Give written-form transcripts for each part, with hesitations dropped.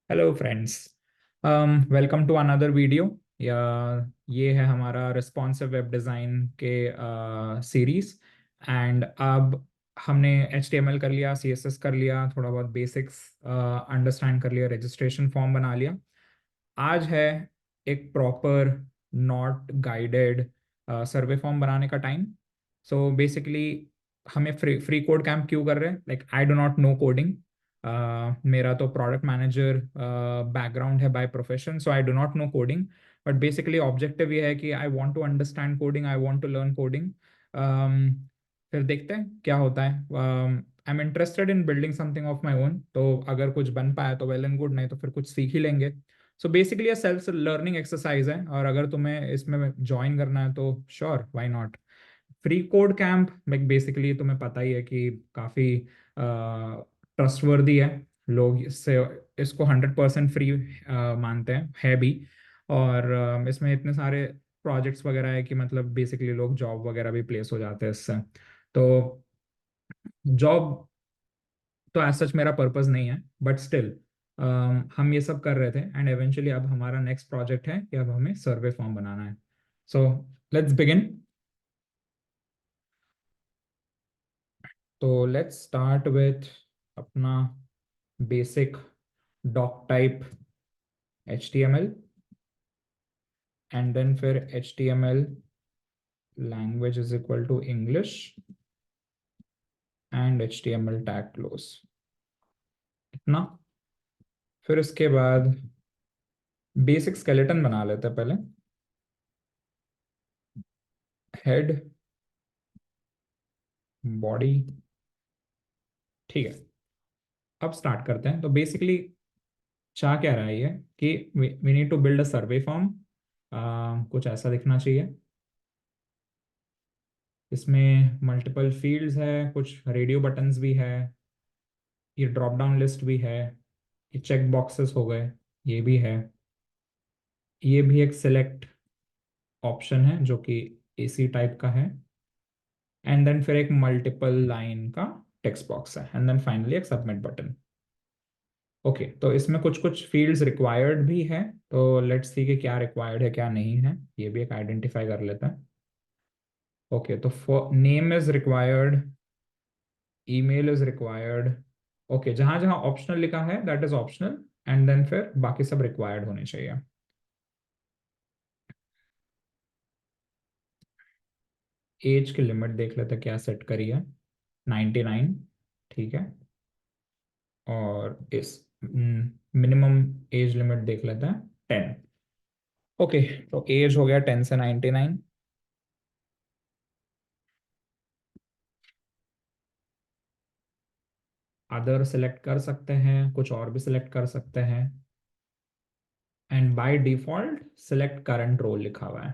Hello friends. Welcome to another video. या ये है हमारा रिस्पॉन्सिव वेब डिज़ाइन के सीरीज। एंड अब हमने HTML कर लिया, CSS कर लिया, थोड़ा बहुत बेसिक्स अंडरस्टैंड कर लिया, रजिस्ट्रेशन फॉर्म बना लिया। आज है एक proper not guided survey form बनाने का टाइम। सो बेसिकली हमें फ्री फ्री कोड कैंप क्यों कर रहे हैं? Like I do not know coding. मेरा तो प्रोडक्ट मैनेजर बैकग्राउंड है by profession, so I do not know coding. But basically objective ये है कि I want to understand coding, I want to learn coding. फिर देखते हैं क्या होता है। I am interested in building something of my own, तो अगर कुछ बन पाया तो वेल एंड गुड, नहीं तो फिर कुछ सीख ही लेंगे। सो बेसिकली ये सेल्फ लर्निंग एक्सरसाइज है, और अगर तुम्हें इसमें ज्वाइन करना है तो sure, why not. Free code camp में बेसिकली तुम्हें पता ही है कि काफ़ी ट्रस्टवर्दी है। लोग इससे इसको 100% फ्री मानते हैं, है भी। और इसमें इतने सारे प्रोजेक्ट्स वगैरह है कि मतलब बेसिकली लोग जॉब वगैरह भी प्लेस हो जाते हैं इससे। तो जॉब तो एज सच मेरा पर्पस नहीं है, बट स्टिल हम ये सब कर रहे थे, एंड एवेंचुअली अब हमारा नेक्स्ट प्रोजेक्ट है कि अब हमें सर्वे फॉर्म बनाना है। So let's begin. तो लेट्स स्टार्ट विथ अपना basic doc type HTML, and then फिर HTML language is equal to English and HTML tag close. इतना। फिर इसके बाद बेसिक स्केलेटन बना लेते हैं पहले। हेड, बॉडी, ठीक है। अब स्टार्ट करते हैं। तो बेसिकली चाह क्या रहा है ये कि we need to build a survey form. कुछ ऐसा दिखना चाहिए। इसमें मल्टीपल फील्ड्स है, कुछ रेडियो बटन्स भी है, ये ड्रॉप डाउन लिस्ट भी है, ये चेक बॉक्सेस हो गए, ये भी है। ये भी एक सिलेक्ट ऑप्शन है जो कि AC टाइप का है। एंड देन फिर एक मल्टीपल लाइन का टेक्स्ट बॉक्स है, एंड देन फाइनली एक सबमिट बटन। ओके, तो इसमें कुछ कुछ फील्ड्स रिक्वायर्ड भी है। तो लेट्स सी कि क्या रिक्वायर्ड है क्या नहीं है, ये भी एक आइडेंटिफाई कर लेते हैं। ओके, तो name is required, email is required. Okay, जहां जहां ऑप्शनल लिखा है that is optional, and then फिर बाकी सब रिक्वायर्ड होने चाहिए। एज की लिमिट देख लेते हैं क्या सेट करी है। 99, ठीक है। और इस मिनिमम एज लिमिट देख लेते हैं 10। ओके, तो एज हो गया 10 से 99। अदर सेलेक्ट कर सकते हैं, कुछ और भी सिलेक्ट कर सकते हैं। And by default select current role लिखा हुआ है।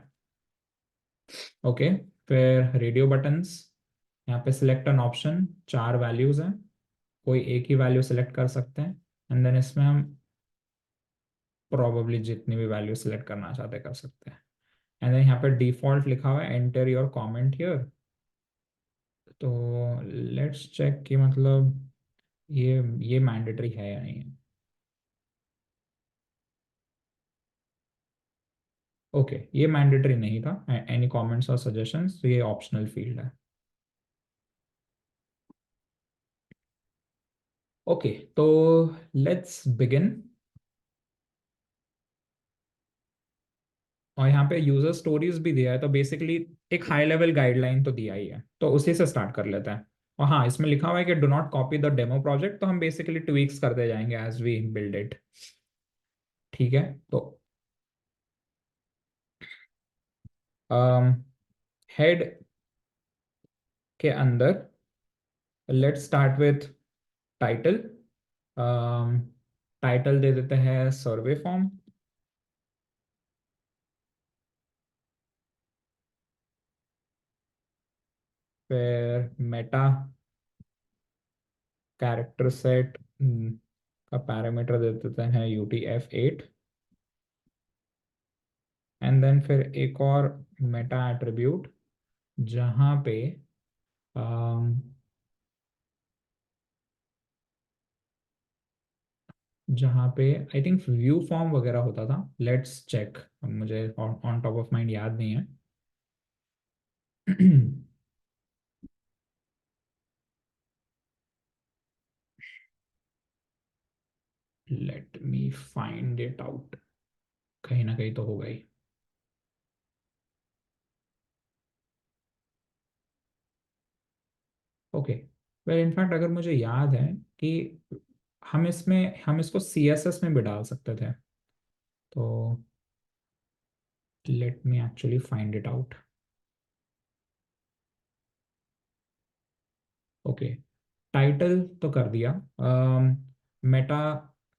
ओके, फिर रेडियो बटन्स, यहाँ पे सिलेक्ट एन ऑप्शन, 4 वैल्यूज हैं, कोई एक ही वैल्यू सिलेक्ट कर सकते हैं। एंड देन इसमें हम प्रोबेबली जितनी भी वैल्यू सिलेक्ट करना चाहते कर सकते हैं। एंड देन यहाँ पे डिफॉल्ट लिखा हुआ है एंटर योर कमेंट हियर। तो लेट्स चेक कि मतलब ये मैंडेटरी है या नहीं है। ओके, ये मैंडेटरी नहीं था। एनी कमेंट्स और सजेशंस, तो ये ऑप्शनल फील्ड है। ओके, तो लेट्स बिगिन। और यहाँ पे यूजर स्टोरीज भी दिया है, तो बेसिकली एक हाई लेवल गाइडलाइन तो दिया ही है, तो उसी से स्टार्ट कर लेते हैं। और हाँ, इसमें लिखा हुआ है कि do not copy the demo project, तो हम बेसिकली ट्वीक्स करते जाएंगे एज वी बिल्ड इट। ठीक है, तो हेड के अंदर let's start with title. Title दे देते हैं सर्वे फॉर्म। फिर मेटा कैरेक्टर सेट का पैरामीटर दे देते हैं UTF-8। एंड देन फिर एक और मेटा एट्रीब्यूट जहाँ पे जहाँ पे आई थिंक व्यू फॉर्म वगैरह होता था। लेट्स चेक, मुझे ऑन टॉप ऑफ माइंड याद नहीं है। Let me find it out, कहीं ना कहीं तो होगा ही। ओके, वेल इनफैक्ट अगर मुझे याद है कि हम इसको सी एस एस में भी डाल सकते थे, तो let me actually find it out. Okay, title तो कर दिया, मेटा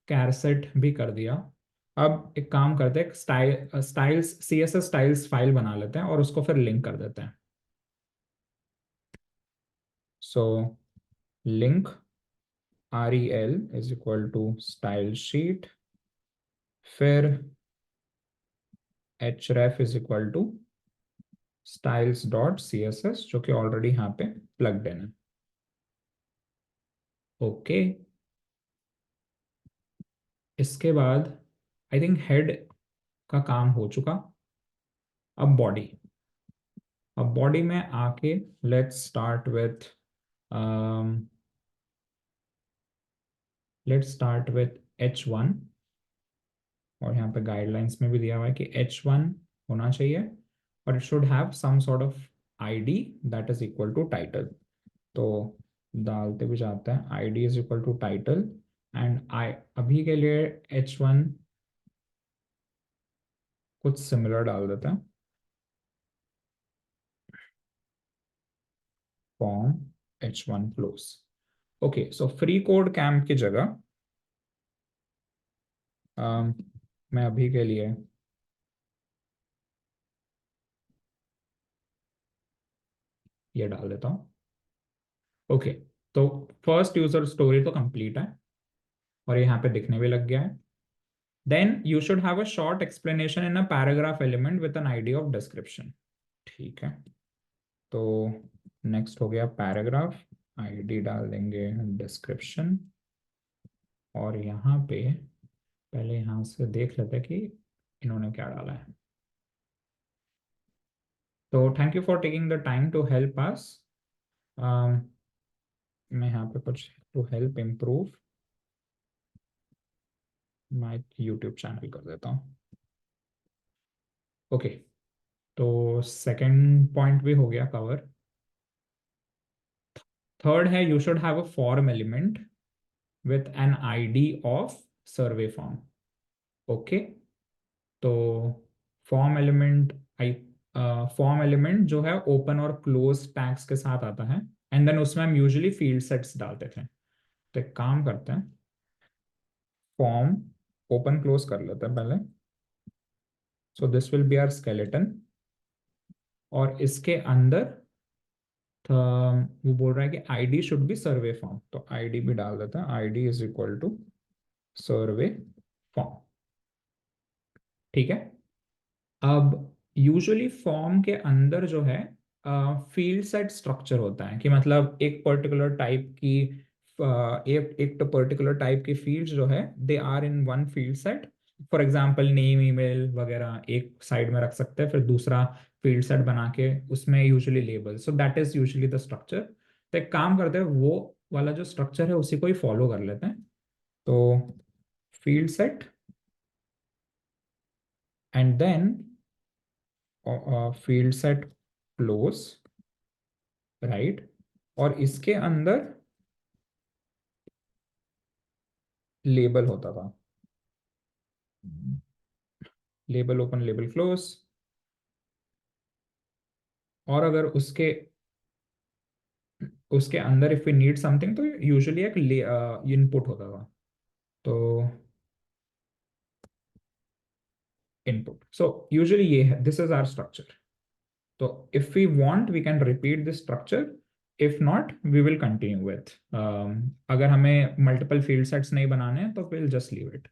कैरसेट भी कर दिया। अब एक काम करते हैं, styles C S S styles file बना लेते हैं और उसको फिर लिंक कर देते हैं। So link rel is equal to style sheet, फिर href is equal to styles dot C S S, जो कि ऑलरेडी यहाँ पे प्लग्ड इन है। ओके, इसके बाद आई थिंक हेड का काम हो चुका। अब बॉडी, अब बॉडी में आके लेट्स स्टार्ट विथ h1। और यहाँ पे गाइडलाइंस में भी दिया हुआ है कि h1 होना चाहिए और it should have some sort of ID that is equal to title. तो डालते भी जाते हैं ID is equal to title, and I अभी के लिए h1 कुछ सिमिलर डाल देते हैं, form h1 close. Okay, so free code camp की जगह मैं अभी के लिए ये डाल देता हूँ। ओके, तो फर्स्ट यूजर स्टोरी तो कंप्लीट है और यहाँ पे दिखने भी लग गया है। Then you should have a short explanation in a paragraph element with an idea of description. ठीक है, तो नेक्स्ट हो गया पैराग्राफ, आईडी डाल देंगे डिस्क्रिप्शन। और यहाँ पे पहले यहाँ से देख लेते हैं कि इन्होंने क्या डाला है। तो thank you for taking the time to help us. मैं यहाँ पे कुछ to help improve my YouTube channel कर देता हूँ। ओके, तो सेकंड पॉइंट भी हो गया कवर। थर्ड है you should have a form element with an ID of survey form. Okay, तो form element I form element जो है ओपन और क्लोज टैग्स के साथ आता है, एंड देन उसमें हम यूजुअली फील्ड सेट्स डालते थे। तो एक काम करते हैं, फॉर्म ओपन क्लोज कर लेते हैं पहले। So this will be our skeleton, और इसके अंदर तो वो बोल रहा है कि ID should be survey form, तो आईडी भी डाल देता है, ID is equal to survey form. ठीक है, अब यूजुअली फॉर्म के अंदर जो है फील्ड सेट स्ट्रक्चर होता है, कि मतलब एक पर्टिकुलर टाइप की एक पर्टिकुलर टाइप की फील्ड्स जो है they are in one field set. For example name email वगैरह एक साइड में रख सकते हैं, फिर दूसरा फील्ड सेट बना के उसमें usually label, so that is usually the structure. तो एक काम करते हैं, वो वाला जो स्ट्रक्चर है उसी को ही फॉलो कर लेते हैं। तो field set and then field set close, right, और इसके अंदर लेबल होता था, लेबल ओपन लेबल क्लोज। और अगर उसके उसके अंदर इफ वी नीड समथिंग तो यूजुअली एक इनपुट होता था। तो इनपुट, सो यूजुअली ये है, दिस इज आवर स्ट्रक्चर। तो if we want we can repeat this structure, if not we will continue with, अगर हमें मल्टीपल फील्ड सेट्स नहीं बनाने हैं तो विल जस्ट लीव इट।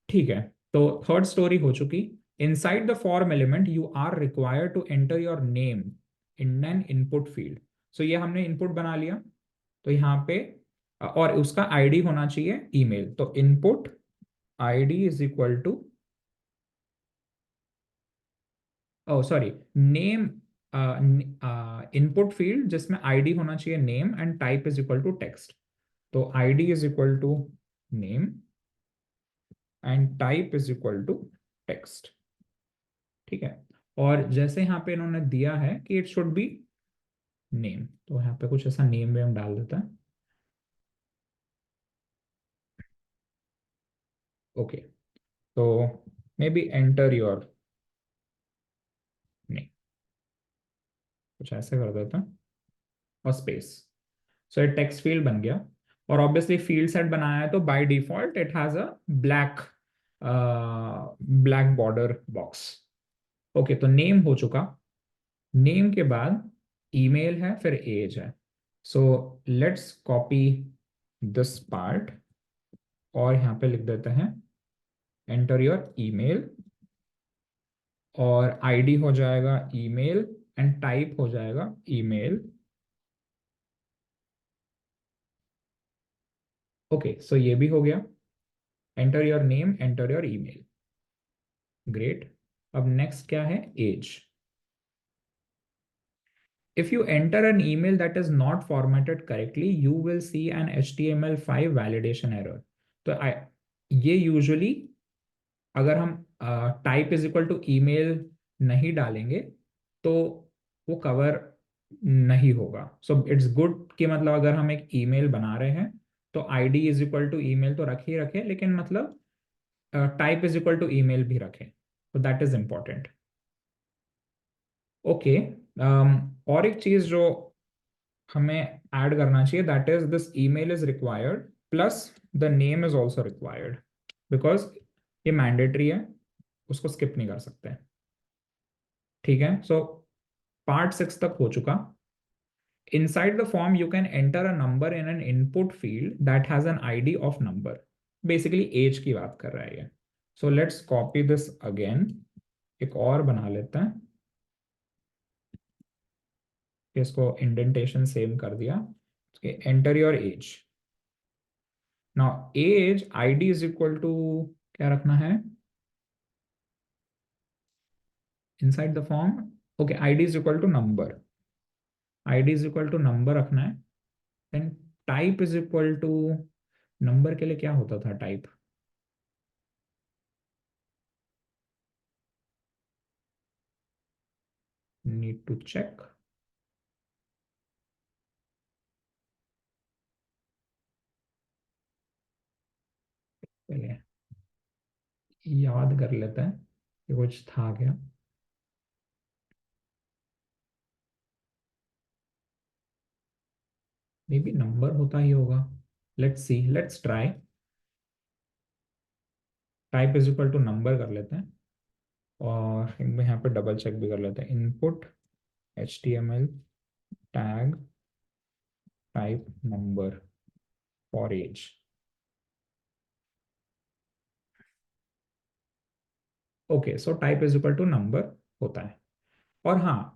ठीक है, तो थर्ड स्टोरी हो चुकी। Inside the form element you are required to enter your name in an input field. So ये हमने इनपुट बना लिया, तो यहाँ पे और उसका आईडी होना चाहिए ईमेल। तो input ID is equal to, oh sorry, name, input field जिसमें आईडी होना चाहिए name and type is equal to text. तो ID is equal to name and type is equal to text. ठीक है। और जैसे यहाँ पे इन्होंने दिया है कि इट शुड बी नेम, तो यहाँ पे कुछ ऐसा नेम वेम डाल देता है। ओके, तो may be enter your name, कुछ ऐसे कर देता है और स्पेस। सो ये टेक्स्ट फील्ड बन गया। और ऑब्वियसली फील्ड सेट बनाया है तो by default it has a black black border box. Okay, तो नेम हो चुका। नेम के बाद ईमेल है, फिर एज है। So let's copy this part और यहाँ पे लिख देते हैं एंटर योर ईमेल, और आईडी हो जाएगा ईमेल एंड टाइप हो जाएगा ईमेल। ओके, सो ये भी हो गया। Enter your name, enter your email, great. अब नेक्स्ट क्या है, as. If you enter an email that is not formatted correctly, you will see an HTML5 validation error. तो ये यूजुअली अगर हम type is equal to email नहीं डालेंगे तो वो कवर नहीं होगा। सो इट्स गुड कि मतलब अगर हम एक ईमेल बना रहे हैं तो ID is equal to email तो रख ही रखें, लेकिन मतलब type is equal to email भी रखें, तो दैट इज इंपॉर्टेंट। ओके, और एक चीज जो हमें ऐड करना चाहिए, that is this email is required plus the name is also required, because ये मैंडेटरी है, उसको स्किप नहीं कर सकते। ठीक है, सो पार्ट 6 तक हो चुका। Inside the form you can enter a number in an input field that has an ID of number. Basically age की बात कर रहा है ये। So let's copy this again, एक और बना लेते हैं, इसको इंडेंटेशन सेम कर दिया। Enter your age. Now age ID is equal to क्या रखना है inside the form. Okay, ID is equal to number, ID is equal to number रखना है। Then type is equal to, number के लिए क्या होता था टाइप, नीड टू चेक। पहले याद कर लेते हैं कि कुछ था क्या। मे बी नंबर होता ही होगा, let's see, let's try. Type is equal to number कर लेते हैं, और यहाँ पे डबल चेक भी कर लेते हैं। Input HTML tag type number for age. Okay, so type is equal to number होता है। और हाँ,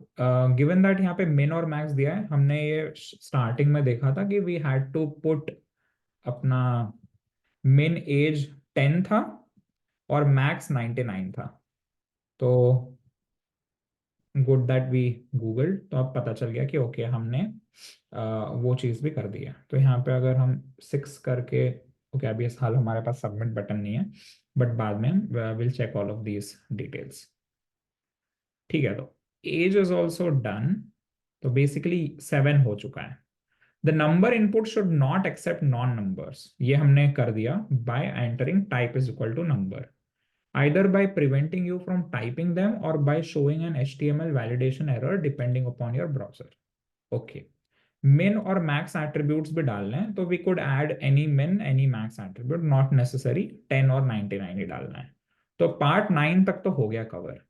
गिवन दैट यहाँ पे मिन और मैक्स दिया है, हमने ये स्टार्टिंग में देखा था कि वी हैड टू पुट अपना मिन एज 10 था और मैक्स 99 था। तो गुड दैट वी गूगल, तो अब पता चल गया कि ओके हमने वो चीज़ भी कर दी है। तो यहाँ पे अगर हम 6 करके, ओके अभी इस हाल हमारे पास सबमिट बटन नहीं है, बट बाद में will check all of these details. ठीक है, तो एज इज ऑल्सो डन। तो बेसिकली 7 हो चुका है। The number input should not accept non numbers, ये हमने कर दिया by entering type is equal to number, either by preventing you from typing them or by showing an HTML validation error depending upon your browser. Okay, min और max attributes भी डालने हैं, तो we could add any min any max attribute, not necessary 10 और 99 ही डालना है। तो part 9 तक तो हो गया cover.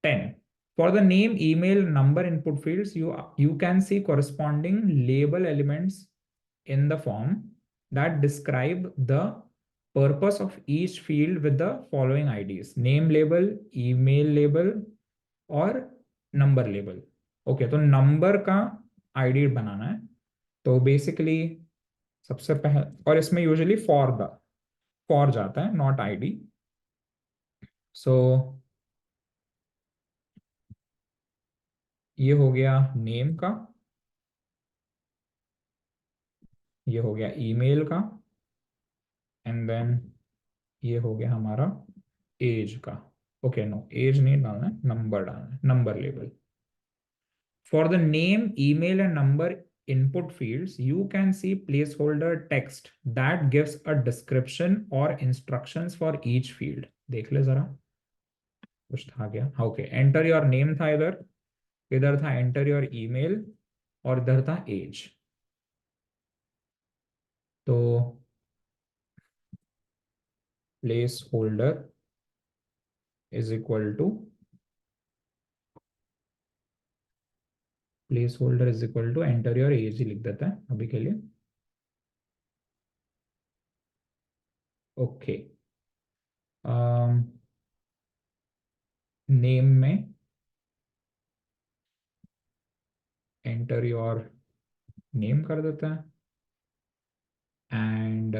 10, for the name, email, number input fields, you can see corresponding label elements in the form that describe the purpose of each field with the following IDs: name label, email label और number label। Okay, तो number का ID बनाना है। तो basically सबसे पहले, और इसमें usually for जाता है, नॉट आईडी। सो ये हो गया नेम का, ये हो गया ईमेल का, एंड देन ये हो गया हमारा एज का। ओके, नो एज नहीं डालना है, नंबर डालना है, number label. For the name, email, and number input fields, you can see placeholder text that gives a description or instructions for each field. देख ले जरा, कुछ था क्या? ओके, एंटर योर नेम था इधर, इधर था एंटर योर ईमेल, और इधर था एज। तो placeholder is equal to, placeholder is equal to enter your age ही लिख देता है अभी के लिए। ओके, नेम में एंटर योर नेम कर देता है, एंड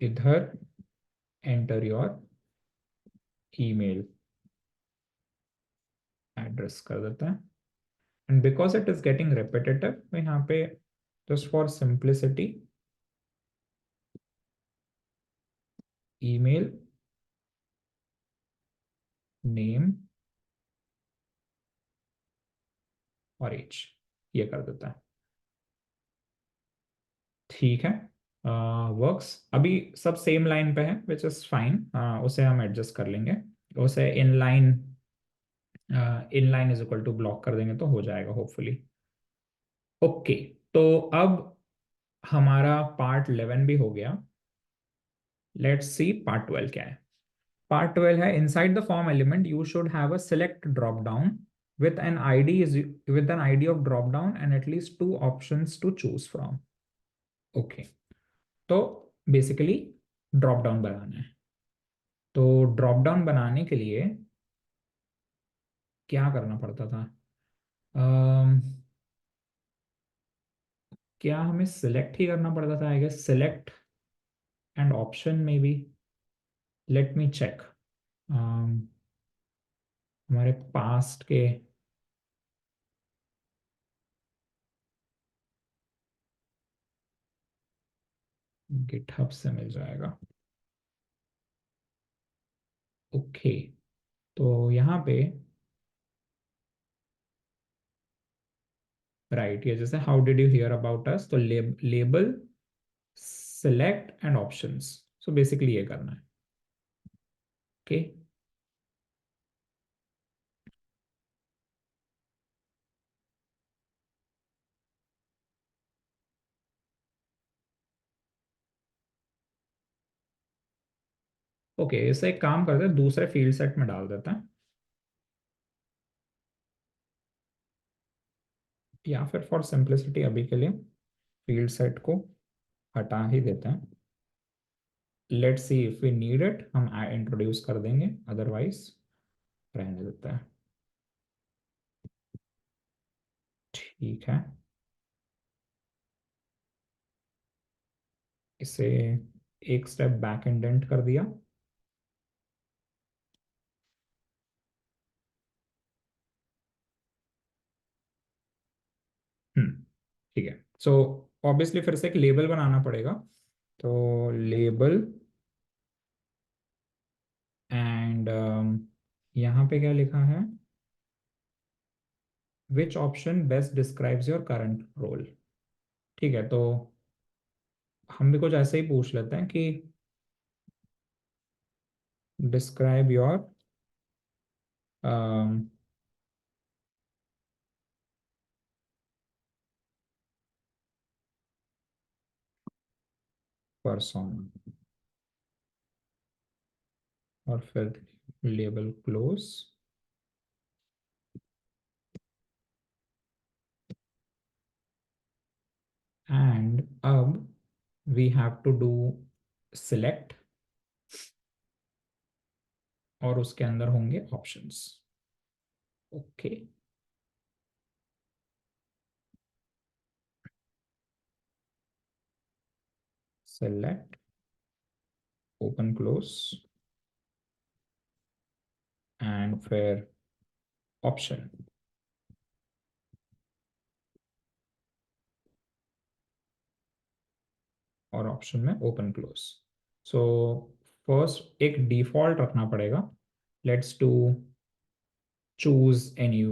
इधर एंटर योर ईमेल एड्रेस कर देता है। And because it is getting repetitive, तो यहाँ पे just for simplicity email name और एज ये कर देता है। ठीक है, वर्क्स। अभी सब सेम लाइन पे है, विच इज फाइन, उसे हम एडजस्ट कर लेंगे। उसे inline is equal to block कर देंगे तो हो जाएगा होपफुली। ओके, तो अब हमारा पार्ट 11 भी हो गया। लेट्स सी पार्ट 12 क्या है। पार्ट 12 है, inside the form element you should have a select drop down with an ID is with an ID of drop down and at least two options to choose from. Okay, तो basically drop down बनाना है। तो drop down बनाने के लिए क्या करना पड़ता था? अम, क्या हमें सिलेक्ट ही करना पड़ता था? I guess select and option में बी। लेट मी चेक हमारे पास्ट के गिटहब से मिल जाएगा। ओके, तो यहाँ पे राइट, ये जैसे how did you hear about us, तो label select and options. So basically ये करना है। ओके, ओके, इसे एक काम करते हैं, दूसरे फील्ड सेट में डाल देते हैं, या फिर फॉर सिंप्लिसिटी अभी के लिए फील्ड सेट को हटा ही देते हैं। Let's see if we need it हम इंट्रोड्यूस कर देंगे, अदरवाइज रहने देते हैं। ठीक है, इसे एक स्टेप बैक इंडेंट कर दिया। ठीक है, सो ऑब्वियसली फिर से एक लेबल बनाना पड़ेगा। तो लेबल एंड यहाँ पे क्या लिखा है? Which option best describes your current role. ठीक है, तो हम भी कुछ ऐसे ही पूछ लेते हैं कि डिस्क्राइब योर पर्सोना, और फिर लेबल क्लोज। एंड अब we have to do select, और उसके अंदर होंगे options. Okay, select open close and फिर ऑप्शन, और ऑप्शन में ओपन क्लोज। सो फर्स्ट एक डिफॉल्ट रखना पड़ेगा, let's do choose any,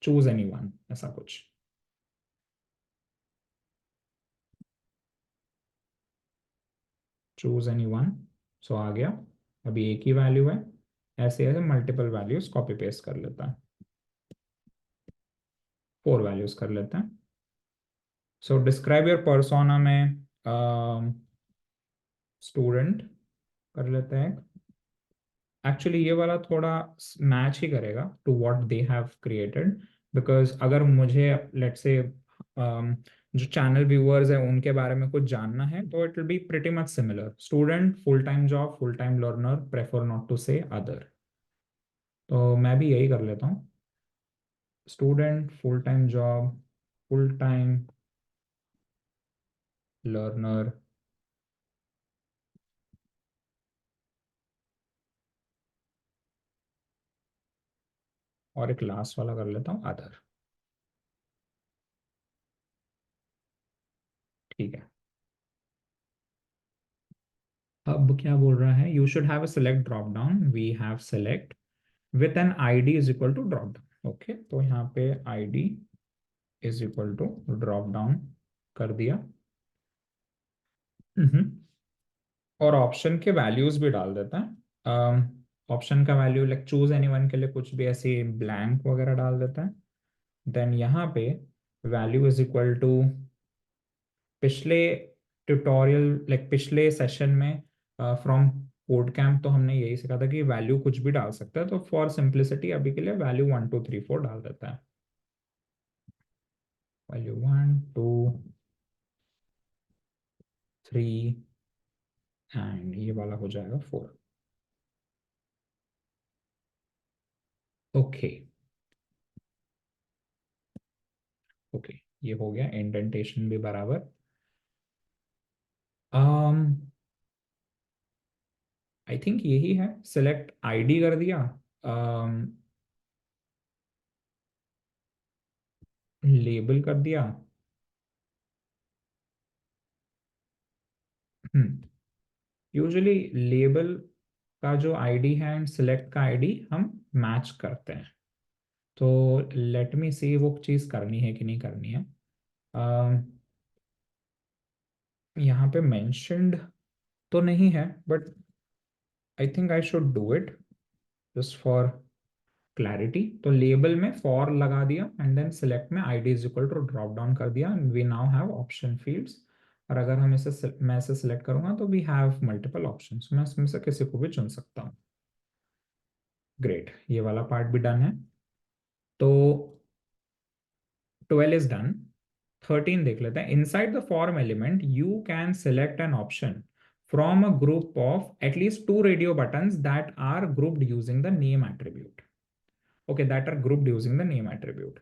choose any one, ऐसा कुछ। चूज एनी वन, सो आ गया। अभी एक ही वैल्यू है, ऐसे ऐसे मल्टीपल वैल्यूज कॉपी पेस्ट कर लेता है, 4 वैल्यूज कर लेते हैं। सो डिस्क्राइब योर पर्सोना में स्टूडेंट कर लेते हैं। एक्चुअली ये वाला थोड़ा मैच ही करेगा to what they have created, because अगर मुझे लेट्स से जो चैनल व्यूअर्स हैं उनके बारे में कुछ जानना है तो it will be pretty much similar. Student, full time job, full time learner, prefer not to say other. तो मैं भी यही कर लेता हूँ, student, full time job, full time learner, और एक लास्ट वाला कर लेता हूँ अदर। ठीक है। अब क्या बोल रहा है, you should have a select drop down, we have select with an ID is equal to drop down. Okay, तो यहाँ पे ID is equal to drop down कर दिया। हम्म। और ऑप्शन के वैल्यूज भी डाल देता है। ऑप्शन का वैल्यू लाइक चूज एनीवन के लिए कुछ भी ऐसे ब्लैंक वगैरह डाल देता है। देन यहाँ पे वैल्यू इज इक्वल टू पिछले ट्यूटोरियल, लाइक पिछले सेशन में फ्रॉम कोड कैंप तो हमने यही सीखा था कि वैल्यू कुछ भी डाल सकता है, तो फॉर सिंप्लिसिटी अभी के लिए वैल्यू 1 2 3 4 डाल देता है। वैल्यू 1 2 3 एंड ये वाला हो जाएगा 4। ओके, ओके, ये हो गया, इंडेंटेशन भी बराबर। आई थिंक यही है, सिलेक्ट आईडी कर दिया, लेबल कर दिया। यूजुअली लेबल का जो आईडी है एंड सिलेक्ट का आईडी हम मैच करते हैं, तो लेट मी सी वो चीज़ करनी है कि नहीं करनी है। यहाँ पे मेंशन्ड तो नहीं है, but I think I should do it just for clarity. तो लेबल में फॉर लगा दिया एंड देन सिलेक्ट में ID is equal to drop down कर दिया, we now have option fields. और अगर हम इसे, मैं इसे सिलेक्ट करूंगा तो वी हैव मल्टीपल ऑप्शंस, मैं इसमें से किसी को भी चुन सकता हूँ। ग्रेट, ये वाला पार्ट भी डन है। तो 12 इज डन। 13 देख लेते हैं। Inside the form element you can select an option from a group of at least 2 radio buttons that are grouped using the name attribute. Okay, that are grouped using the name attribute.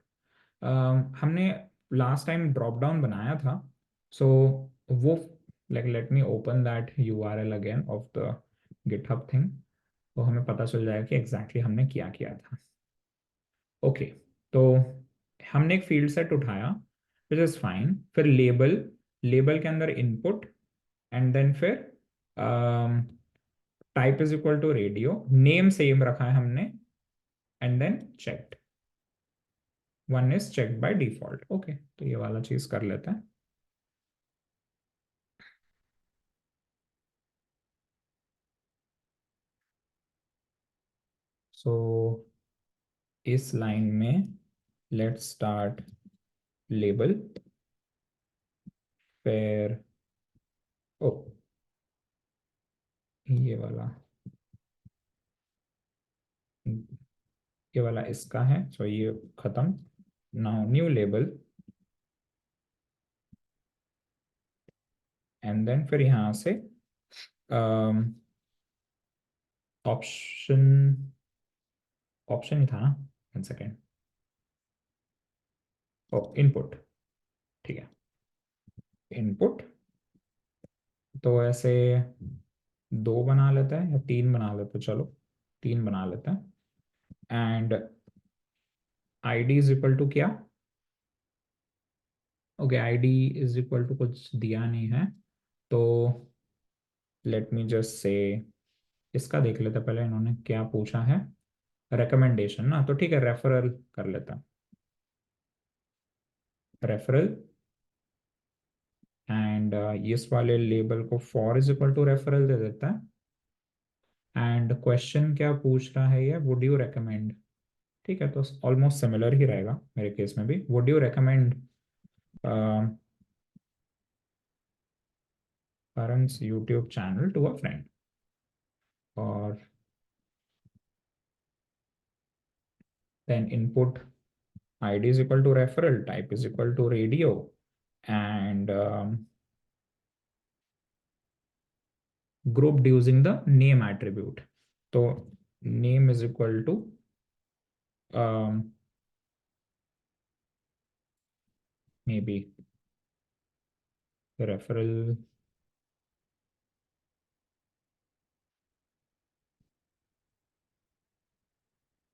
हमने last time drop down बनाया था, सो वो like let me open that URL again of the GitHub thing, तो हमें पता चल जाएगा कि एग्जैक्टली हमने क्या किया था। ओके, तो हमने एक फील्ड सेट उठाया विच इज फाइन, फिर लेबल, लेबल के अंदर इनपुट, एंड देन फिर type is equal to radio, name same रखा है हमने, and then checked, one is check by default. Okay, तो ये वाला चीज कर लेते हैं। सो इस लाइन में लेट्स स्टार्ट लेबल, फिर ओ ये वाला, ये वाला इसका है, सो ये खत्म। Now new label, and then फिर यहाँ से ऑप्शन, ऑप्शन ही था ना, 1 सेकेंड, ओ इनपुट, ठीक है, इनपुट, तो ऐसे दो बना लेते हैं या तीन बना लेते हैं, चलो तीन बना लेते हैं। And ID is equal to क्या? Okay, ID is equal to कुछ दिया नहीं है, तो लेट मी जस्ट से इसका देख लेते हैं पहले इन्होंने क्या पूछा है। रिकमेंडेशन ना, तो ठीक है, रेफरल कर लेता हूँ, रेफरल। एंड इस वाले लेबल को for is equal to referral दे देता है। एंड क्वेश्चन क्या पूछ रहा है ये, वुड यू रेकमेंड? ठीक है, तो ऑलमोस्ट सिमिलर ही रहेगा मेरे केस में भी, would you recommend Karan's YouTube channel to a friend? और then input ID is equal to referral, type is equal to radio, and grouped using the name attribute. So name is equal to um, maybe referral,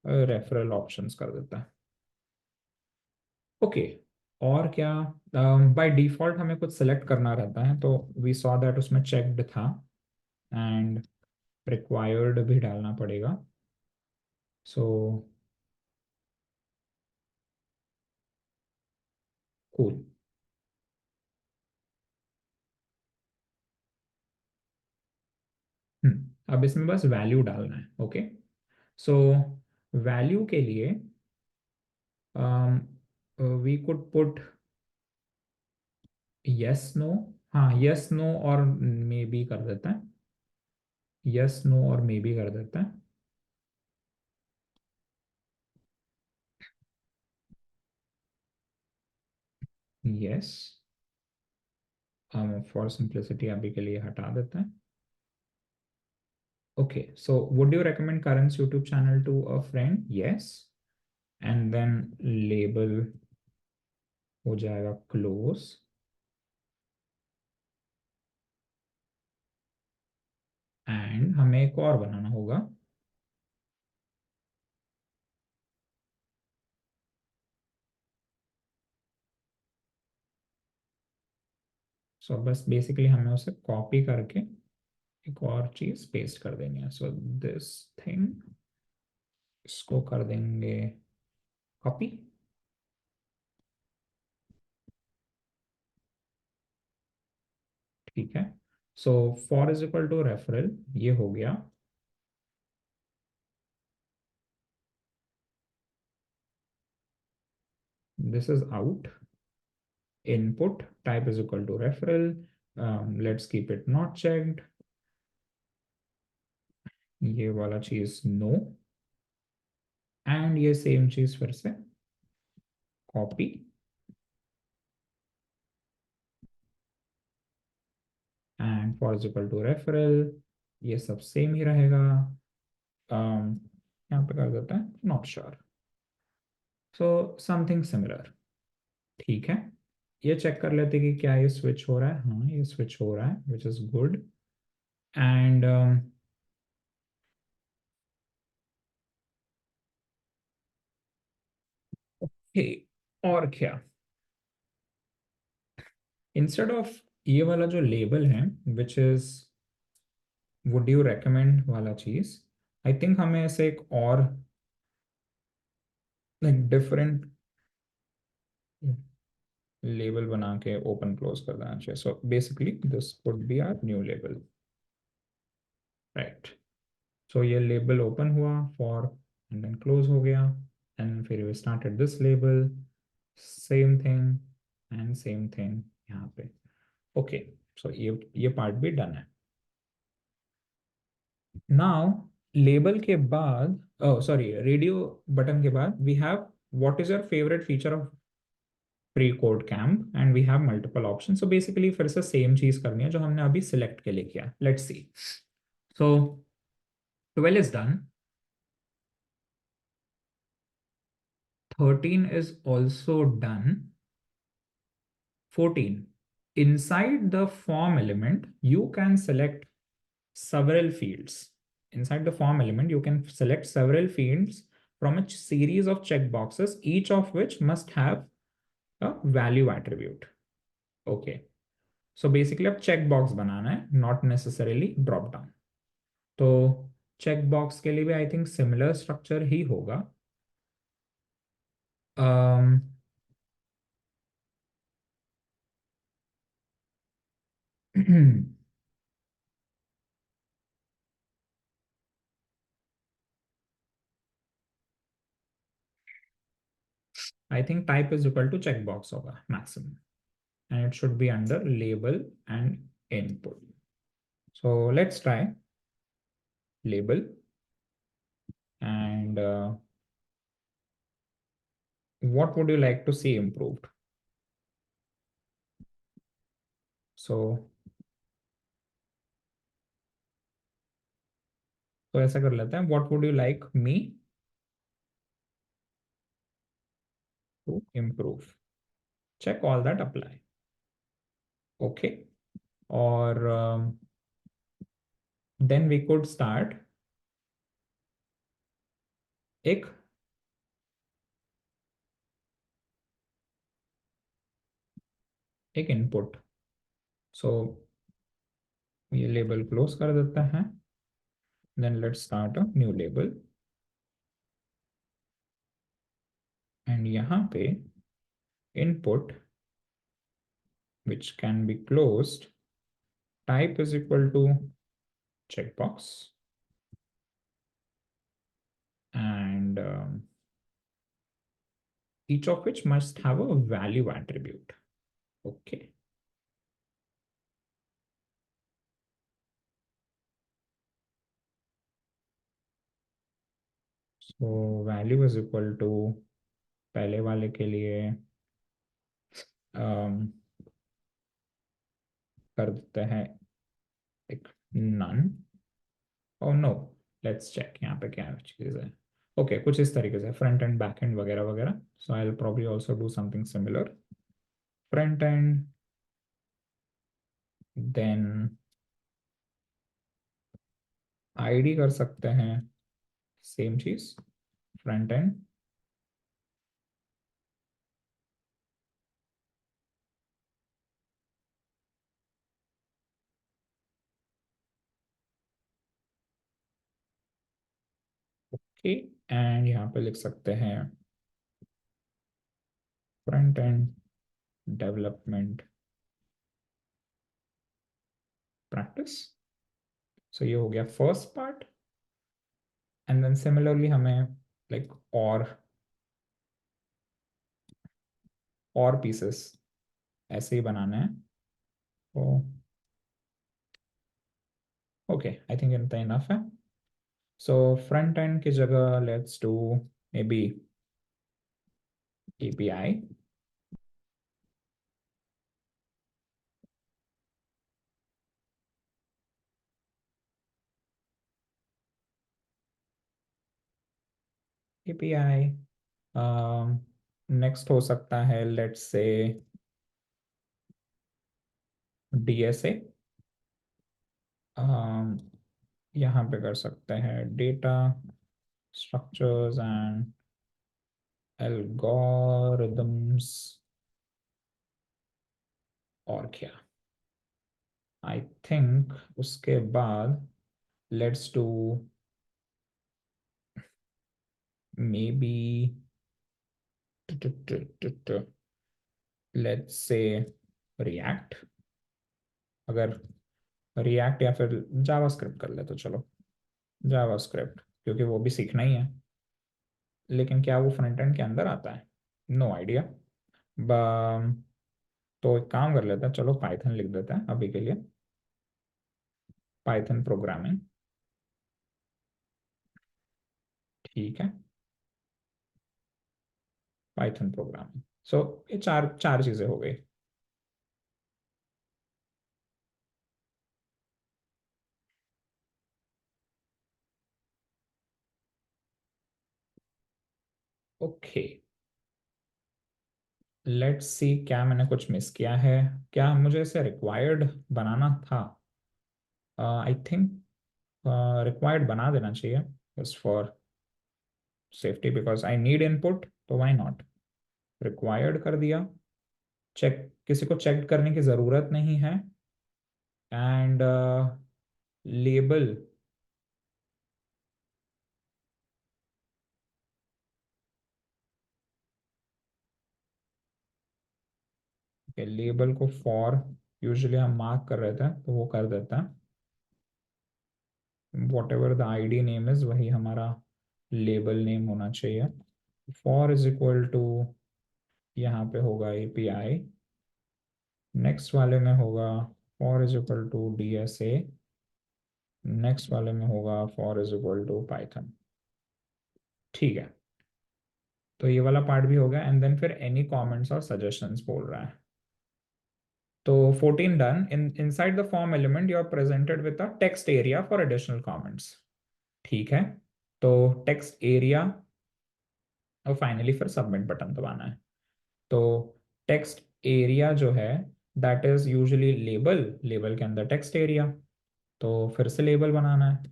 referral options कर देता है। Okay, और क्या? By default हमें कुछ select करना रहता है, तो वी सॉ दैट उसमें चेक्ड था, एंड रिक्वायर्ड भी डालना पड़ेगा। So cool. अब इसमें बस वैल्यू डालना है। ओके, सो वैल्यू के लिए we could put yes no. हाँ, यस नो और मे बी कर देते हैं, यस नो और मे बी कर देते हैं। यस, फॉर सिंप्लिसिटी अभी के लिए हटा देते हैं। Okay, so would you recommend current YouTube channel to a friend? Yes, and then label हो जाएगा क्लोज। एंड हमें एक और बनाना होगा, सो बस बेसिकली हमें उसे कॉपी करके एक और चीज पेस्ट कर देनी है। सो दिस थिंग, इसको कर देंगे कॉपी। ठीक है, so for is equal to referral, ये हो गया। This is out. Input type is equal to referral, let's keep it not checked, ये वाला चीज नो। एंड ये सेम चीज फिर से copy. And for is equal to referral, ये सब सेम ही रहेगा। यहाँ पे कर देता है not sure, so something similar. ठीक है, ये चेक कर लेते कि क्या ये स्विच हो रहा है। हाँ, ये स्विच हो रहा है, विच इज गुड। एंड और क्या, इंस्टेड ऑफ ये वाला जो लेबल है which is would you recommend वाला चीज, आई थिंक हमें ऐसे एक और लाइक डिफरेंट लेबल बना के ओपन क्लोज कर देना चाहिए। So basically this would be our new label, right? So ये लेबल ओपन हुआ फॉर, एंड देन क्लोज हो गया, एंड फिर we started this label, same thing and same thing यहाँ पे। ओके, सो ये पार्ट भी डन है। नाउ लेबल के बाद, oh सॉरी, रेडियो बटन के बाद we have what is your favourite feature of pre code camp, and we have multiple option. So basically फिर से सेम चीज करनी है जो हमने अभी सिलेक्ट के लिए किया। Let's see. So 12 is done, 13 is also done, 14 inside the form element, you can select several fields. Inside the form element, you can select several fields from a series of checkboxes, each of which must have a value attribute. Okay. So basically अब checkbox बनाना है, not necessarily drop down. तो checkbox के लिए भी I think similar structure ही होगा. Um, I think type is equal to checkbox होगा maximum, and it should be under label and input. So let's try label and what would you like to see improved? So तो ऐसा कर लेते हैं, what would you like me to improve? Check all that apply. Okay. और then we could start एक input. सो ये label close कर देते हैं. Then let's start a new label. And यहाँ पे input which can be closed, type is equal to checkbox, and each of which must have a value attribute. Okay. So value is equal to पहले वाले के लिए कर देते हैं एक none. Oh no, let's check यहाँ पे क्या चीज़ है. Okay, कुछ इस तरीके से फ्रंट एंड बैक एंड वगैरह वगैरह. So I'll probably also do something similar. Front end, then ID कर सकते हैं सेम चीज फ्रंट एंड. ओके. एंड यहाँ पे लिख सकते हैं front end development practice. So ये हो गया first part. And then similarly हमें लाइक और पीसेस ऐसे ही बनाने हैं. तो ओके, आई थिंक इतना इनफ है. सो फ्रंट एंड की जगह let's do maybe API. API next हो सकता है लेट्स से DSA. यहाँ पे कर सकते हैं डेटा स्ट्रक्चर्स एंड एल्गोरिदम्स. और क्या आई थिंक उसके बाद let's do maybe let's से रिएक्ट. अगर रिएक्ट या फिर जावास्क्रिप्ट कर ले तो चलो जावास्क्रिप्ट, क्योंकि वो भी सीखना ही है. लेकिन क्या वो फ्रंट एंड के अंदर आता है? No idea. तो एक काम कर लेते हैं, चलो पाइथन लिख देते हैं अभी के लिए. Python programming. ठीक है. Python programming. सो ये चार चार चीजें हो गई. ओके. लेट्स सी क्या मैंने कुछ मिस किया है, क्या मुझे इसे रिक्वायर्ड बनाना था? आई थिंक रिक्वायर्ड बना देना चाहिए, just for safety, because I need input, तो व्हाई नॉट। रिक्वायर्ड कर दिया। चेक, किसी को चेक करने की ज़रूरत नहीं है। एंड लेबल, लेबल को फॉर यूजुअली हम मार्क कर रहे थे तो वो कर देते हैं। What ever the ID name is वही हमारा लेबल नेम होना चाहिए। फॉर इज इक्वल टू, यहाँ पे होगा एपीआई। नेक्स्ट वाले में होगा for is equal to DSA. Next वाले में होगा for is equal to Python. ठीक है, तो ये वाला पार्ट भी हो गया। एंड देन फिर एनी कमेंट्स और सजेशंस बोल रहा है। तो 14 done. In inside the form element you are presented with a text area for additional comments. ठीक है, तो टेक्स्ट एरिया, और फाइनली फिर सबमिट बटन दबाना है। तो टेक्स्ट एरिया जो है that is usually label, label के अंदर टेक्स्ट एरिया। तो फिर से लेबल बनाना है,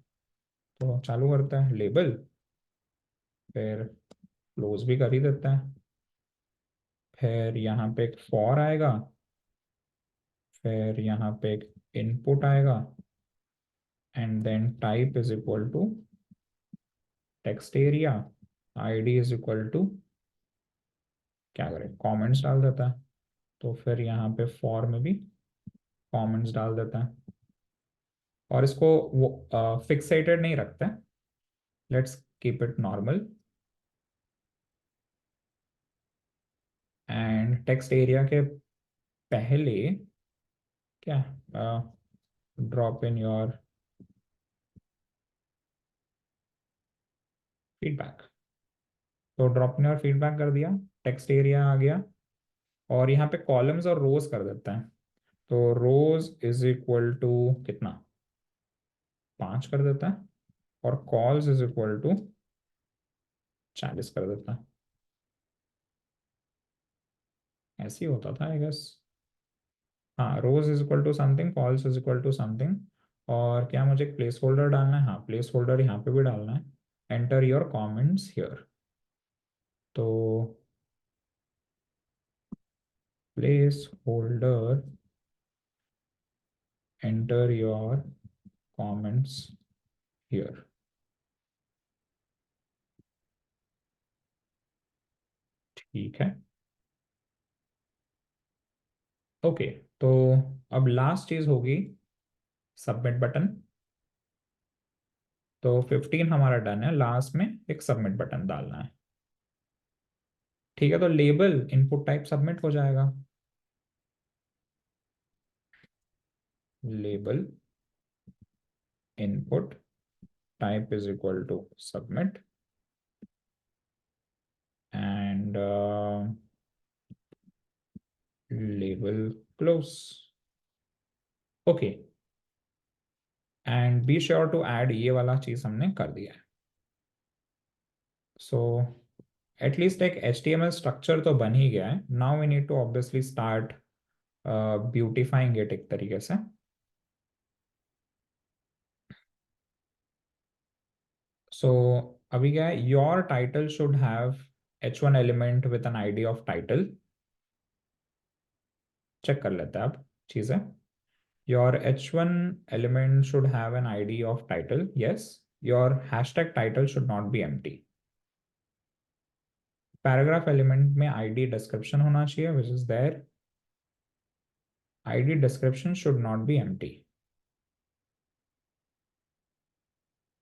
तो चालू करते हैं लेबल, फिर क्लोज भी कर ही देते हैं। फिर यहाँ पे एक फॉर आएगा, फिर यहाँ पे एक इनपुट आएगा, and then type is equal to text area, ID is equal to, क्या करें, कमेंट्स डाल देता है। तो फिर यहाँ पे फॉर में भी कमेंट्स डाल देता है। और इसको वो फिक्सेटेड नहीं रखते, let's keep it normal. And text area के पहले क्या, ड्रॉप इन योर फीडबैक। तो ड्रॉप इन योर फीडबैक कर दिया, टेक्स्ट एरिया आ गया। और यहाँ पे कॉलम्स और रोज कर देता है। तो रोज इज इक्वल टू कितना, 5 कर देता है। और कॉल्स इज इक्वल टू 40 कर देता है। ऐसे ही होता था आई गेस। हाँ, rows is equal to something, cols is equal to something. और क्या मुझे प्लेस होल्डर डालना है? हाँ, प्लेस होल्डर यहाँ पे भी डालना है। Enter your comments here. तो placeholder, enter your comments here. ठीक है, ओके। तो अब लास्ट चीज होगी सबमिट बटन। तो 15 हमारा डन है, लास्ट में एक सबमिट बटन डालना है। ठीक है, तो लेबल इनपुट टाइप सबमिट हो जाएगा। Label input type is equal to submit, and label close. Okay, and be sure to add, ये वाला चीज हमने कर दिया है। सो एटलीस्ट एक HTML स्ट्रक्चर तो बन ही गया है। Now we need to obviously start beautifying it एक तरीके से। सो अभी क्या है, your title should have H1 element with an ID of title. Check कर लेते हैं अब चीजें। Your H1 element should have an ID of title, yes. Your hashtag title should not be empty. Paragraph element में ID description होना चाहिए, which is there. ID description should not be empty.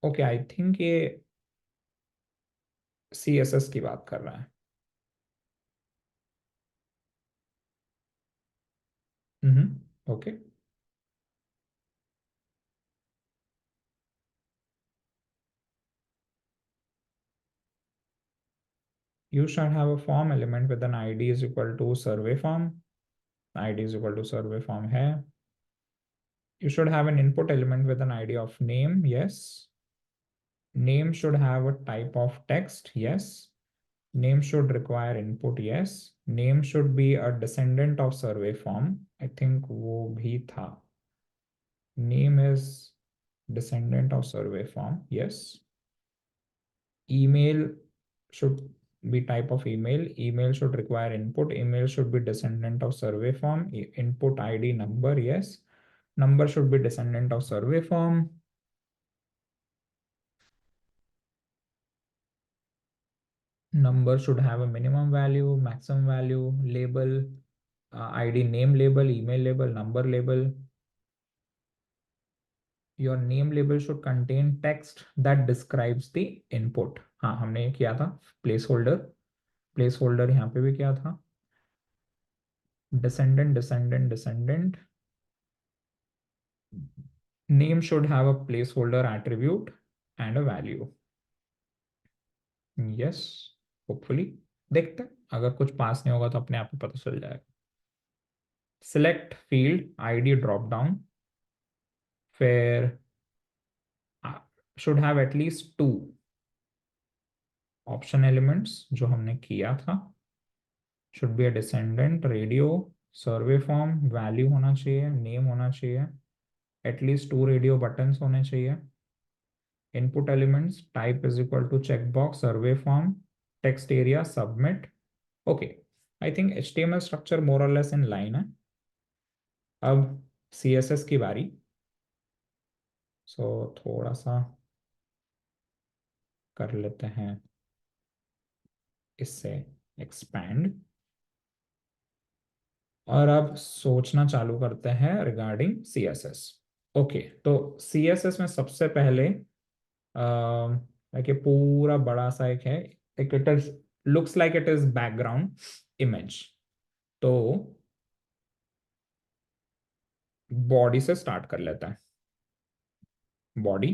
Okay, I think ये CSS की बात कर रहा है। Okay, you should have a form element with an id is equal to survey form। id is equal to survey form है। You should have an input element with an id of name, yes। Name should have a type of text, yes। Name should require input, yes. Name should be a descendant of survey form. I think वो भी था. Name is descendant of survey form, yes. Email should be type of email. Email should require input. Email should be descendant of survey form. Input ID number, yes. Number should be descendant of survey form. Number should have a minimum value, maximum value, label, ID name label, email label, number label. Your name label should contain text that describes the input. हाँ, हमने ये किया था. Place holder यहाँ पे भी किया था. Descendant. Name should have a placeholder attribute and a value. Yes, hopefully. देखते हैं, अगर कुछ पास नहीं होगा तो अपने आप ही पता चल जाएगा. Select field ID drop down. फिर should have at least 2 option elements जो हमने किया था. Should be a descendant, radio, survey form, value होना चाहिए, name होना चाहिए, at least 2 radio buttons होने चाहिए. Input elements, type is equal to checkbox, survey form, text area, submit. Okay, I think HTML structure more or less in line है. अब CSS की बारी. So थोड़ा सा कर लेते हैं इससे expand. और अब सोचना चालू करते हैं रिगार्डिंग CSS. ओके, तो CSS में सबसे पहले देखिए पूरा बड़ा सा एक है, एक it is looks like it is background image. तो बॉडी से स्टार्ट कर लेता है. बॉडी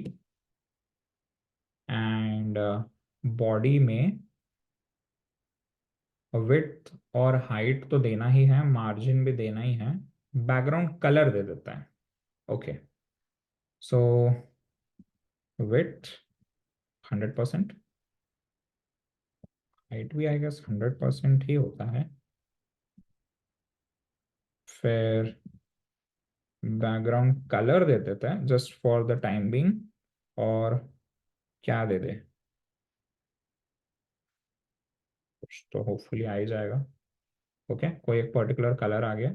एंड बॉडी में विड्थ और हाइट तो देना ही है, मार्जिन भी देना ही है. बैकग्राउंड कलर दे देता है. ओके, सो विड्थ 100%, हाइट भी आई गेस 100% ही होता है. फिर बैकग्राउंड कलर दे देते हैं just for the time being. और क्या दे दे, कुछ तो होपफुली आ ही जाएगा. ओके, कोई एक पर्टिकुलर कलर आ गया.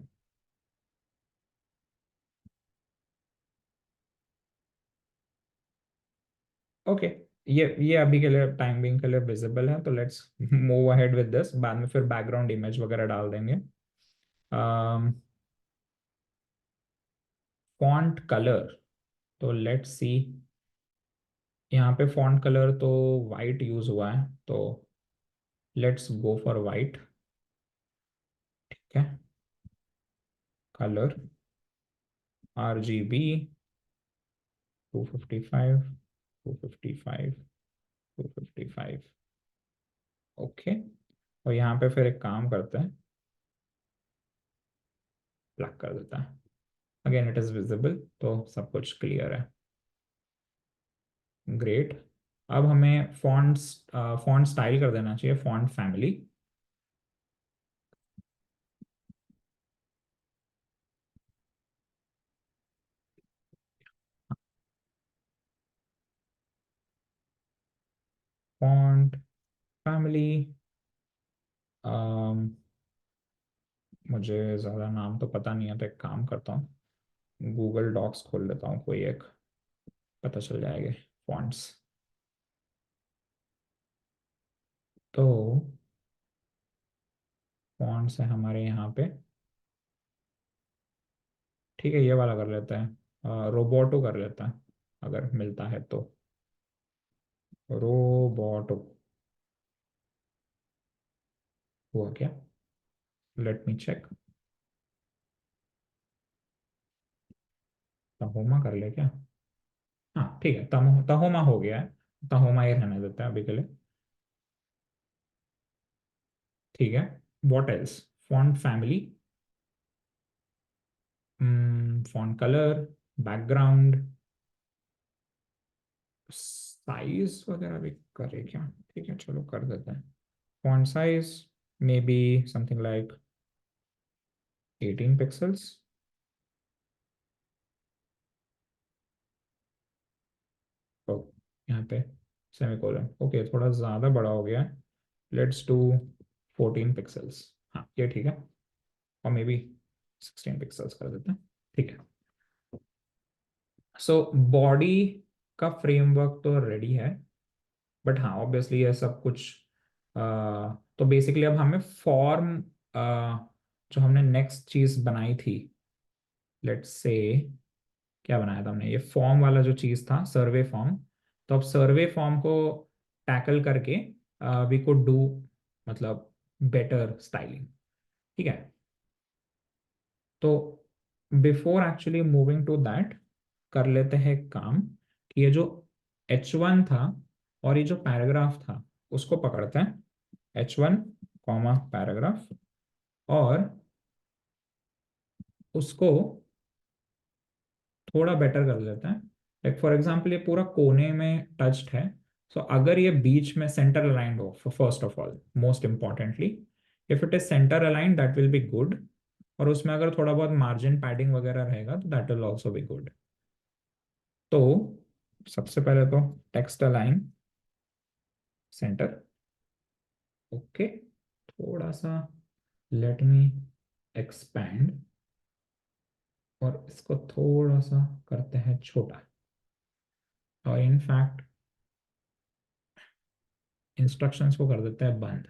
ओके, ये अभी के लिए टाइम बीइंग के लिए विजिबल है, तो let's move ahead with this. बाद में फिर बैकग्राउंड इमेज वगैरह डाल देंगे. फॉन्ट कलर, तो लेट्स सी. यहाँ पे फॉन्ट कलर तो वाइट यूज हुआ है, तो लेट्स गो फॉर वाइट. ठीक है, कलर RGB 255 255 255. ओके, और यहाँ पे फिर एक काम करते हैं, प्लग कर देता है. अगेन इट इज विजिबल, तो सब कुछ क्लियर है. ग्रेट. अब हमें फॉन्ट स्टाइल कर देना चाहिए, फॉन्ट फैमिली. फॉन्ट फैमिली, मुझे ज़्यादा नाम तो पता नहीं है, तो एक काम करता हूँ, गूगल डॉक्स खोल लेता हूँ, कोई एक पता चल जाएंगे फॉन्ट्स. तो फॉन्ट्स है हमारे यहाँ पे. ठीक है, ये वाला कर लेते हैं, रोबोटो कर लेते हैं अगर मिलता है तो. रोबोटो हुआ क्या? Late me check. तहोमा कर ले क्या? हाँ ठीक है, तहोमा हो गया है. तहोमा ही रहने देते हैं अभी के लिए. ठीक है, what else? Font family, font colour, background, size वगैरह भी करे क्या? ठीक है, चलो कर देते हैं. font size maybe something like 18 pixels. तो यहाँ पे सेमीकोलन, ओके थोड़ा ज़्यादा बड़ा हो गया है, लेट्स डू 14 पिक्सल्स। हाँ ये ठीक है, और मे बी 16 पिक्सल्स कर देते हैं, ठीक है। सो बॉडी का फ्रेमवर्क तो रेडी है, बट हाँ ऑब्वियसली ये सब कुछ तो बेसिकली अब हमें फॉर्म, जो हमने नेक्स्ट चीज़ बनाई थी, लेट्स से क्या बनाया था हमने, ये फॉर्म वाला जो चीज़ था सर्वे फॉर्म, तो अब सर्वे फॉर्म को टैकल करके वी कुड डू मतलब बेटर स्टाइलिंग, ठीक है। तो before actually moving to that, कर लेते हैं एक काम कि ये जो H1 था और ये जो पैराग्राफ था उसको पकड़ते हैं, H1 कॉमा पैराग्राफ, और उसको थोड़ा बेटर कर लेते हैं। लाइक फॉर एग्जांपल ये पूरा कोने में टच्ड है, सो अगर ये बीच में सेंटर अलाइंड हो, first of all most importantly, if it is centre aligned that will be good, और उसमें अगर थोड़ा बहुत मार्जिन पैडिंग वगैरह रहेगा तो that will also be good. तो सबसे पहले तो टेक्स्ट अलाइन सेंटर, ओके, थोड़ा सा लेट मी एक्सपैंड, और इसको थोड़ा सा करते हैं छोटा, और इनफैक्ट इंस्ट्रक्शंस को कर देते हैं बंद,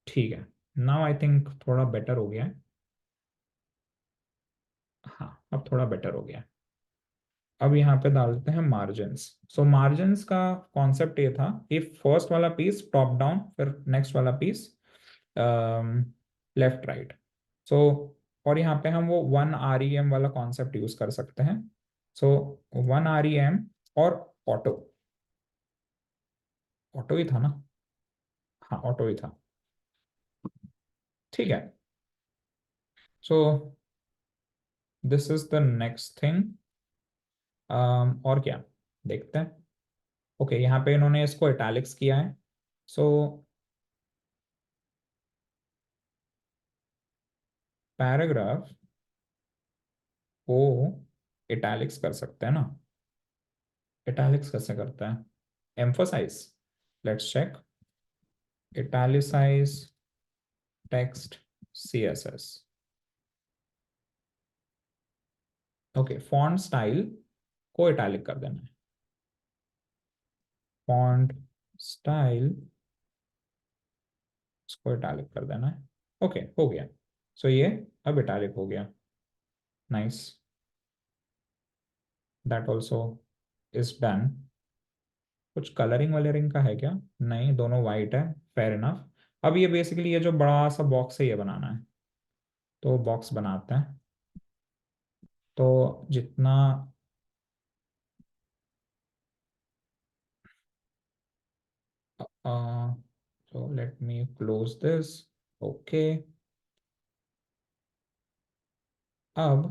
ठीक है। नाउ आई थिंक थोड़ा बेटर हो गया है, हाँ अब थोड़ा बेटर हो गया है। अब यहाँ पे डाल देते हैं मार्जिन्स। सो मार्जिन्स का कॉन्सेप्ट ये था कि फर्स्ट वाला पीस टॉप डाउन, फिर नेक्स्ट वाला पीस लेफ्ट राइट। सो और यहाँ पे हम वो 1 REM वाला कॉन्सेप्ट यूज कर सकते हैं। सो 1 REM और ऑटो, ऑटो ही था ना, हाँ ऑटो ही था, ठीक है। So this is the next thing, और क्या देखते हैं। ओके यहाँ पे इन्होंने इसको इटैलिक्स किया है, सो पैराग्राफ को इटैलिक्स कर सकते हैं ना। इटैलिक्स कैसे करते हैं, emphasise, let's check, italicise text CSS, okay font style को इटैलिक कर देना है, फॉन्ट स्टाइल इसको इटैलिक कर देना है, ओके हो गया। सो ये अब इटैलिक हो गया, nice, that also is done. कुछ कलरिंग वलरिंग का है क्या, नहीं दोनों वाइट है, फेयर इनफ। अब ये बेसिकली ये जो बड़ा सा बॉक्स है ये बनाना है, तो बॉक्स बनाते हैं। तो जितना so let me close this, okay. अब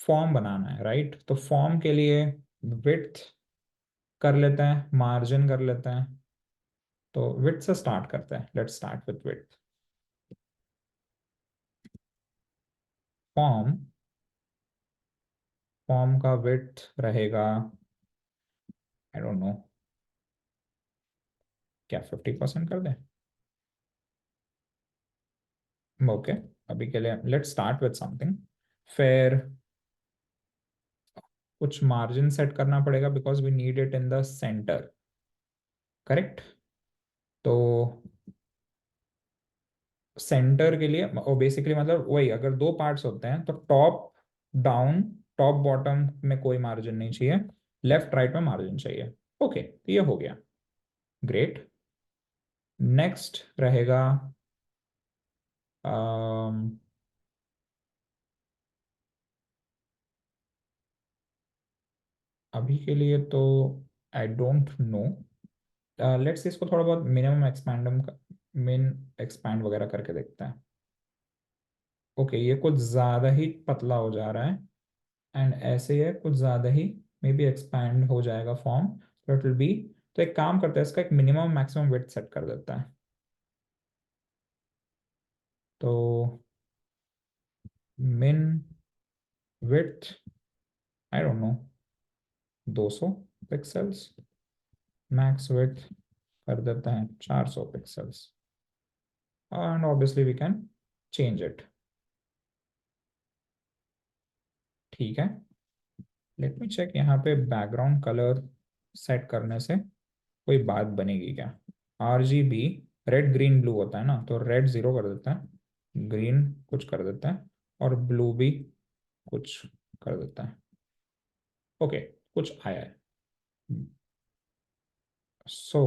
फॉर्म बनाना है राइट, तो फॉर्म के लिए विड्थ कर लेते हैं, मार्जिन कर लेते हैं। तो विड्थ से स्टार्ट करते हैं, let's start with width. Form, form का विड्थ रहेगा, आई डोंट नो, क्या 50% कर दें, ओके। अभी के लिए लेट्स स्टार्ट विथ समथिंग, फिर कुछ मार्जिन सेट करना पड़ेगा because we need it in the centre, correct. तो सेंटर के लिए और बेसिकली मतलब वही, अगर दो पार्ट्स होते हैं तो टॉप डाउन, टॉप बॉटम में कोई मार्जिन नहीं चाहिए, लेफ्ट राइट में मार्जिन चाहिए, ओके तो ये हो गया, ग्रेट। नेक्स्ट रहेगा अम, अभी के लिए तो आई डोंट नो, लेट्स इसको थोड़ा बहुत मिनिमम एक्सपैंडम, मिन एक्सपैंड वगैरह करके देखते हैं। ओके ये कुछ ज़्यादा ही पतला हो जा रहा है, एंड ऐसे है कुछ ज़्यादा ही मे बी एक्सपैंड हो जाएगा फॉर्म, तो इट विल बी, तो एक काम करते हैं इसका एक मिनिमम मैक्सिमम विड्थ सेट कर देता है, तो min width I don't know 200 pixels, max width कर देते हैं 400 pixels, and obviously we can change it. ठीक है, लेट मी चेक यहाँ पे बैकग्राउंड कलर सेट करने से कोई बात बनेगी क्या। RGB रेड ग्रीन ब्लू होता है ना, तो रेड 0 कर देते हैं, ग्रीन कुछ कर देते हैं, और ब्लू भी कुछ कर देता है। ओके, कुछ आया है। सो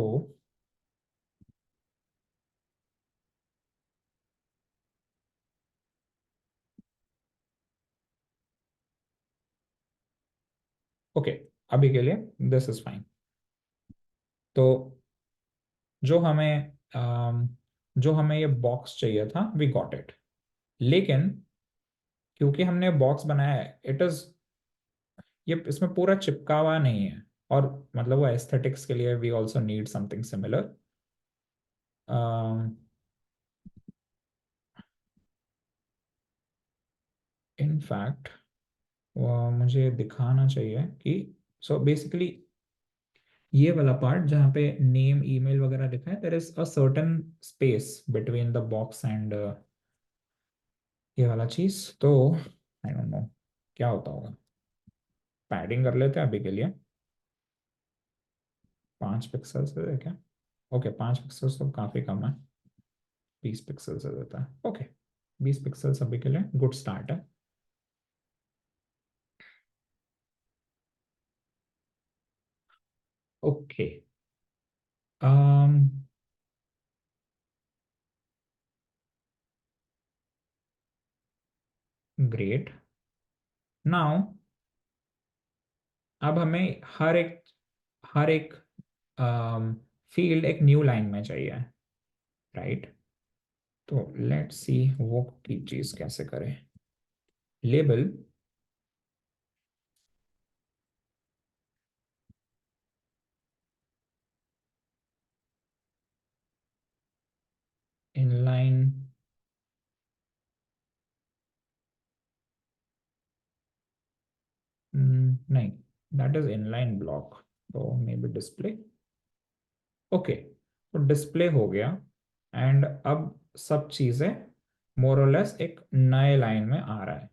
ओके, अभी के लिए दिस इज फाइन। तो जो हमें जो हमें ये बॉक्स चाहिए था, वी गॉट इट। लेकिन क्योंकि हमने बॉक्स बनाया है, इट इज, ये इसमें पूरा चिपका हुआ नहीं है, और मतलब वो एस्थेटिक्स के लिए we also need something similar. In fact मुझे दिखाना चाहिए कि, सो बेसिकली ये वाला पार्ट जहाँ पे नेम ईमेल वगैरह लिखा है, there is a certain space between the box and ये वाला चीज। तो आई डोंट नो क्या होता होगा, पैडिंग कर लेते हैं अभी के लिए। 5 पिक्सल से है क्या? ओके, 5 पिक्सल तो काफी कम है, 20 पिक्सल से देता है। ओके, 20 पिक्सल अभी के लिए गुड स्टार्ट है। Okay, great. नाउ अब हमें हर एक फील्ड एक न्यू लाइन में चाहिए, राइट? तो लेट्स सी वो की चीज कैसे करें। लेबल इनलाइन, नहीं, दैट इज इनलाइन ब्लॉक, तो मे बी डिस्प्ले। ओके, तो डिस्प्ले हो गया, एंड अब सब चीजें मोर और लेस एक नए लाइन में आ रहा है।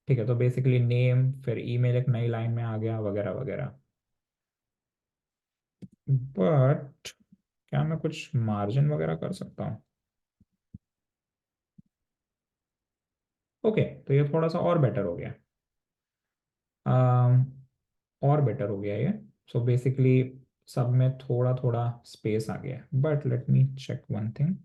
ठीक है, तो बेसिकली नेम फिर ईमेल एक नई लाइन में आ गया, वगैरह वगैरह। बट क्या मैं कुछ मार्जिन वगैरह कर सकता हूँ? ओके, तो ये थोड़ा सा और बेटर हो गया, और बेटर हो गया ये। सो बेसिकली सब में थोड़ा थोड़ा स्पेस आ गया, but let me check one thing.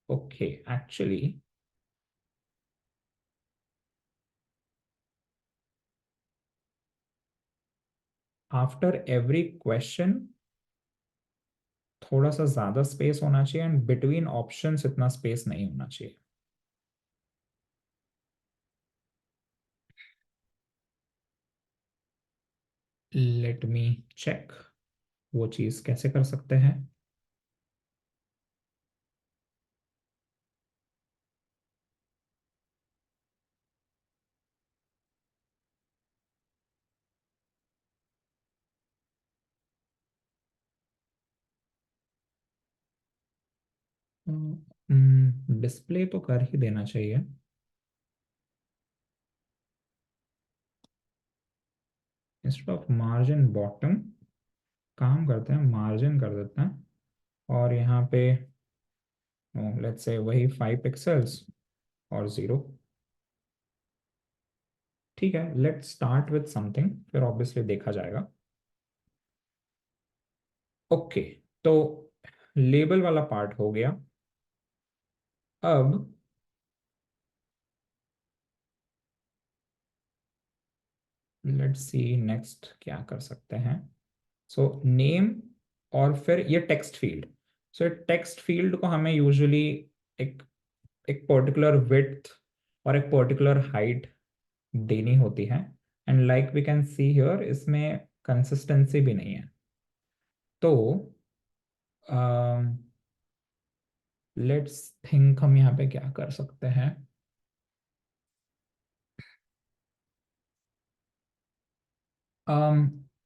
Okay, actually after every question थोड़ा सा ज्यादा स्पेस होना चाहिए, एंड बिटवीन ऑप्शंस इतना स्पेस नहीं होना चाहिए। लेट मी चेक वो चीज कैसे कर सकते हैं। डिस्प्ले तो कर ही देना चाहिए। इंस्टेड ऑफ मार्जिन बॉटम, काम करते हैं मार्जिन कर देते हैं, और यहाँ पे लेट्स से वही 5 पिक्सल्स और 0। ठीक है, लेट्स स्टार्ट विथ समथिंग, फिर ऑब्वियसली देखा जाएगा। ओके, तो लेबल वाला पार्ट हो गया। अब लेट्स सी नेक्स्ट क्या कर सकते हैं। सो नेम, और फिर ये टेक्स्ट फील्ड। सो टेक्स्ट फील्ड को हमें यूजुअली एक एक पर्टिकुलर विड्थ और एक पर्टिकुलर हाइट देनी होती है। And like we can see here, इसमें कंसिस्टेंसी भी नहीं है। तो लेट्स थिंक हम यहाँ पे क्या कर सकते हैं।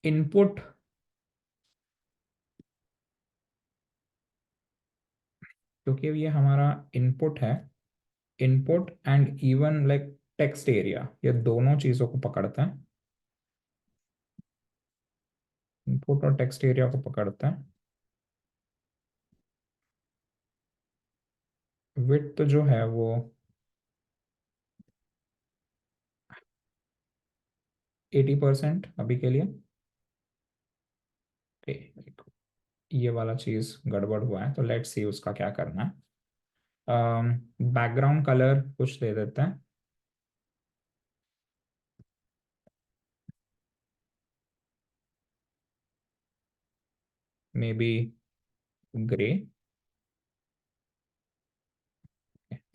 इनपुट, क्योंकि ये हमारा इनपुट है, input and even like text area, ये दोनों चीज़ों को पकड़ता है। इनपुट और टेक्स्ट एरिया को पकड़ता है। विड्थ जो है वो 80% अभी के लिए। Okay, ये वाला चीज़ गड़बड़ हुआ है, तो लेट्स सी उसका क्या करना है। बैकग्राउंड कलर कुछ दे देते हैं, मे बी ग्रे।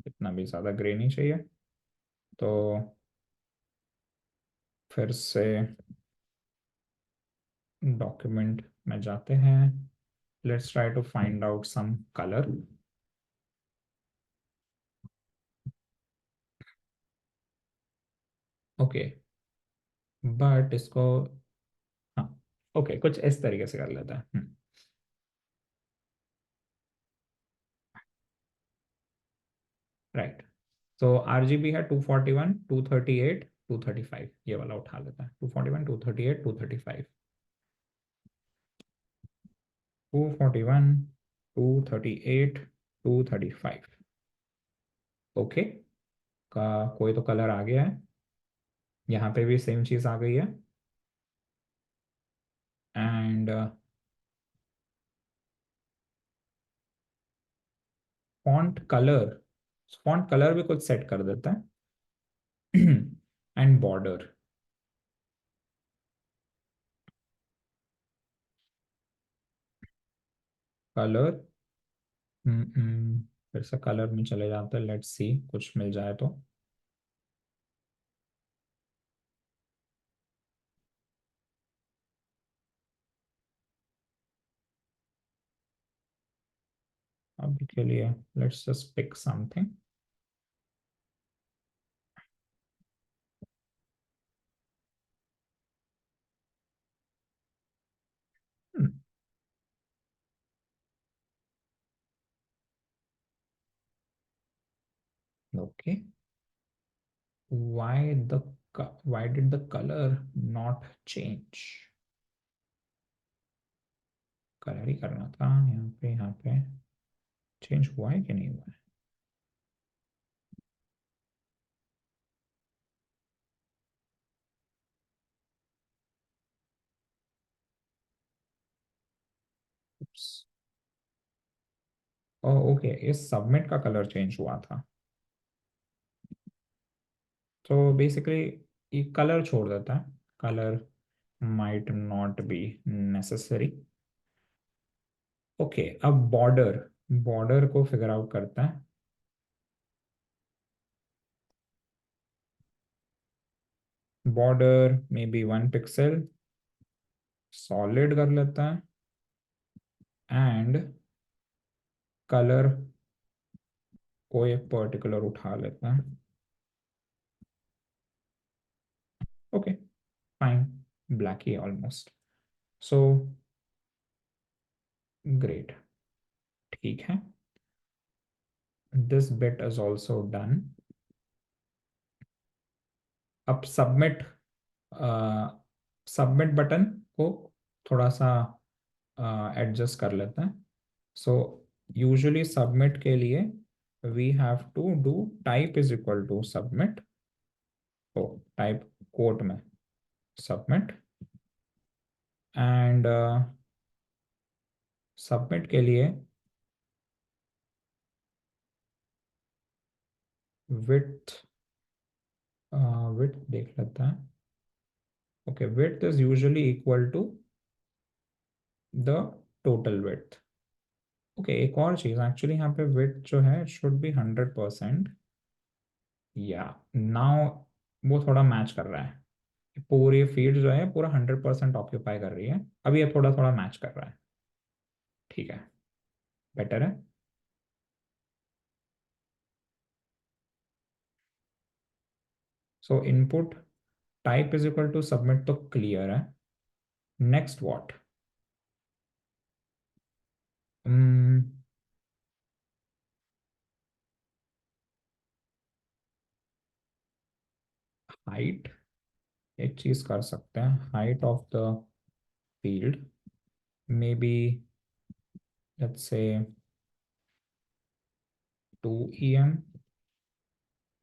इतना भी ज़्यादा ग्रे नहीं चाहिए। तो फिर से डॉक्यूमेंट में जाते हैं, let's try to find out some colour. Okay, but इसको, हाँ, ओके, कुछ इस तरीके से कर लेते हैं। राइट। तो RGB है 241, 238, 235, ये वाला उठा लेता है। 241, 238, 235, 241, 238, 235। ओके, का कोई तो कलर आ गया है। यहाँ पे भी सेम चीज़ आ गई है। एंड फॉन्ट कलर भी कुछ सेट कर देता है। एंड बॉर्डर कलर, फिर से कलर में चले जाते हैं, लेट्स सी कुछ मिल जाए तो। अभी के लिए let's just pick something. Okay, why the why did the color not change? Colour ही करना था यहाँ पे चेंज हुआ है कि नहीं हुआ है? ओके, इस सबमिट का कलर चेंज हुआ था। तो बेसिकली ये कलर छोड़ देता है, colour might not be necessary. Okay, अब बॉर्डर, बॉर्डर को फिगर आउट करता है। बॉर्डर में बी 1 पिक्सल सॉलिड कर लेता है। एंड कलर को एक पर्टिकुलर उठा लेता है। ओके, फाइन, ब्लैक ही ऑलमोस्ट। सो ग्रेट, ठीक है, this bit is also done. अब सबमिट, सबमिट बटन को थोड़ा सा एडजस्ट कर लेते हैं। सो यूजुअली सबमिट के लिए we have to do type is equal to submit, तो टाइप कोट में सबमिट। एंड सबमिट के लिए विथ, विथ देख लेते हैं। Okay, width is usually equal to the total width. Okay, एक और चीज एक्चुअली यहाँ पे विथ जो है शुड बी 100%। या नाउ वो थोड़ा मैच कर रहा है। पूरी फील्ड जो है पूरा 100% ऑक्यूपाई कर रही है, अब ये थोड़ा थोड़ा मैच कर रहा है। ठीक है, बेटर है। So input type is equal to submit तो क्लियर है। Next what? हाइट, एक चीज कर सकते हैं, height of the field maybe, let's say 2 em।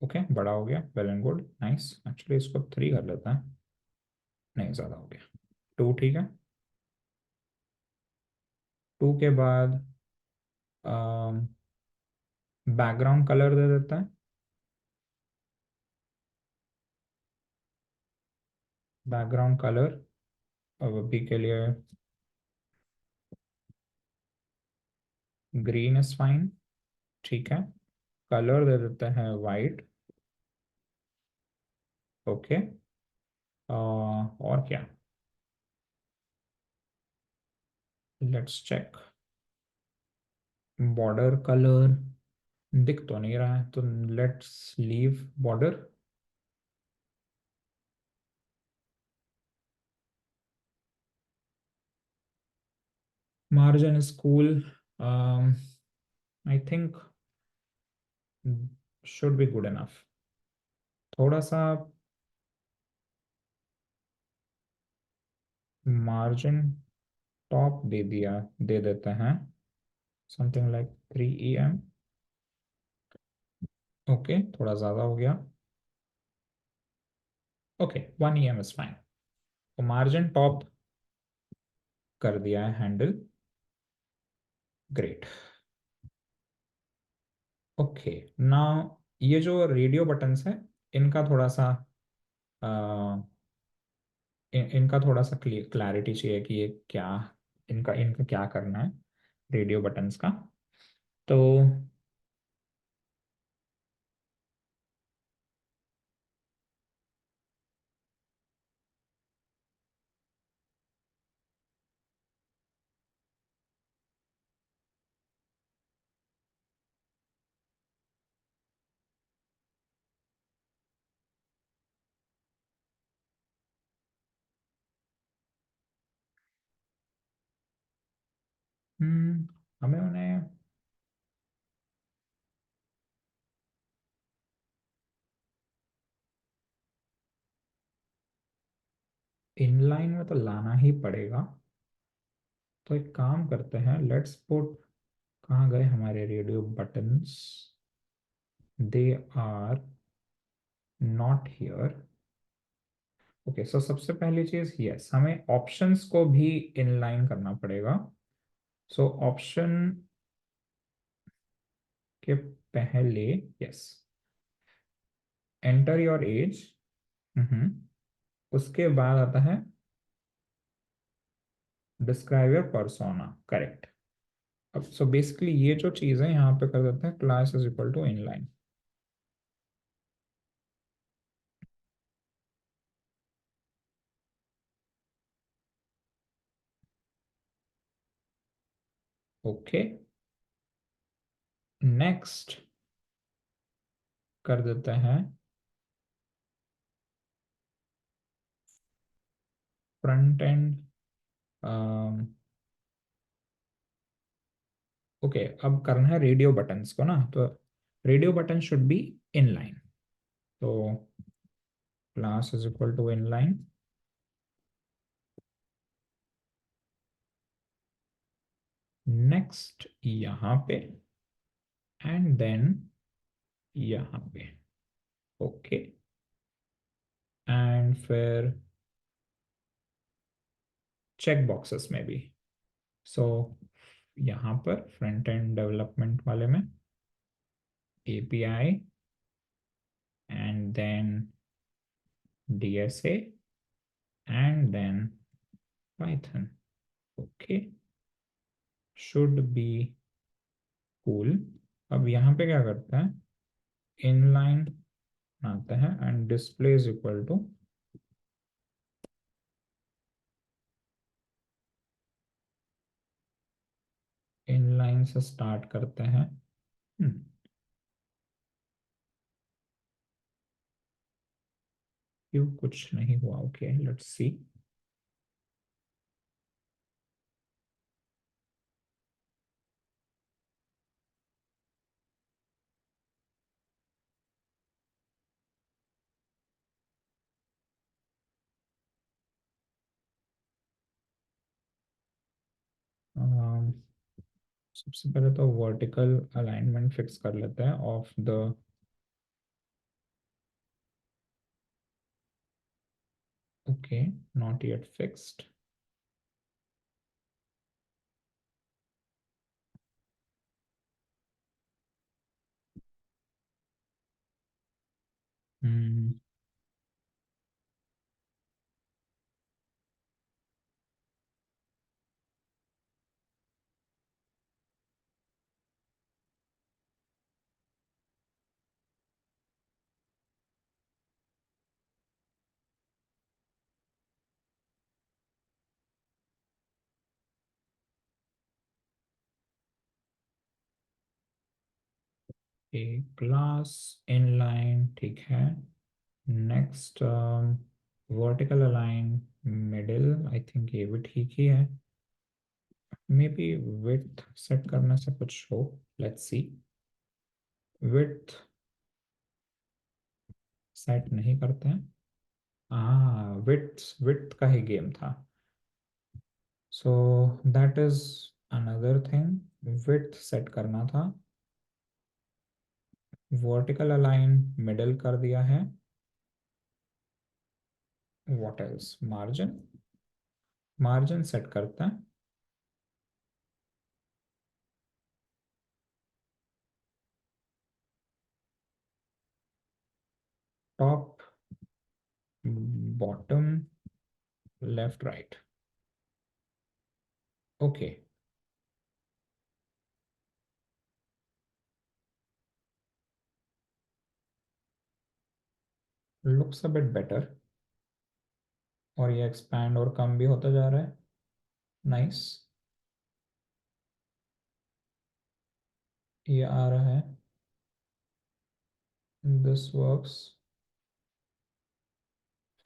Okay, बड़ा हो गया, well and good, nice. Actually इसको 3 कर लेते हैं, नहीं ज़्यादा हो गया। 2 ठीक है। 2 के बाद बैकग्राउंड कलर दे देता है। बैकग्राउंड कलर अब अभी के लिए ग्रीन इज फाइन। ठीक है, कलर दे देते हैं वाइट। ओके, और क्या? Let's check. बॉर्डर कलर दिख तो नहीं रहा है, तो let's leave border. Margin school, I think should be good enough. थोड़ा सा मार्जिन टॉप दे देते हैं, समथिंग लाइक 3 em। ओके, थोड़ा ज़्यादा हो गया। Okay, 1 em is fine. तो मार्जिन टॉप कर दिया है हैंडल। ग्रेट। ओके, नाउ ये जो रेडियो बटन्स है, इनका थोड़ा सा इनका थोड़ा सा क्लैरिटी चाहिए कि ये क्या, इनका इनका क्या करना है रेडियो बटन्स का। तो हमें उन्हें इनलाइन में तो लाना ही पड़ेगा। तो एक काम करते हैं, लेट्स पुट, कहाँ गए हमारे radio buttons? They are not here. Okay, so सबसे पहली चीज, यस, हमें ऑप्शंस को भी इनलाइन करना पड़ेगा। सो ऑप्शन के पहले, यस, एंटर योर एज। उसके बाद आता है डिस्क्राइब योर पर्सोना, करेक्ट। अब सो बेसिकली ये जो चीज है यहाँ पे कर देते हैं, class is equal to inline. Okay, next कर देते हैं फ्रंट एंड। ओके, अब करना है रेडियो बटन्स को ना, तो radio button should be inline. तो class is equal to inline. Next यहाँ पे, एंड देन यहाँ पे। ओके, एंड फिर चेक बॉक्सेस में भी। सो यहाँ पर फ्रंट एंड डेवलपमेंट वाले में API and then DSA and then Python। Okay, should be cool. अब यहाँ पे क्या करते हैं, इनलाइन बनाते हैं and display is equal to inline से स्टार्ट करते हैं। क्यों कुछ नहीं हुआ? Okay, let's see. सबसे पहले तो वर्टिकल अलाइनमेंट फिक्स कर लेते हैं of the, okay, not yet fixed. एक क्लास इनलाइन, ठीक है। Next, vertical align middle, I think ये भी ठीक ही है। मे बी विड्थ सेट करने से कुछ हो, लेट्स सी। विड्थ सेट नहीं करते हैं। हाँ, विड्थ विड्थ का ही गेम था। So that is another thing, width set करना था। वर्टिकल अलाइन मिडिल कर दिया है। What else? Margin, margin set करते हैं। Top, bottom, left, right. Okay, looks a bit better. और ये एक्सपैंड और कम भी होता जा रहा है। नाइस, ये आ रहा है। दिस वर्क्स,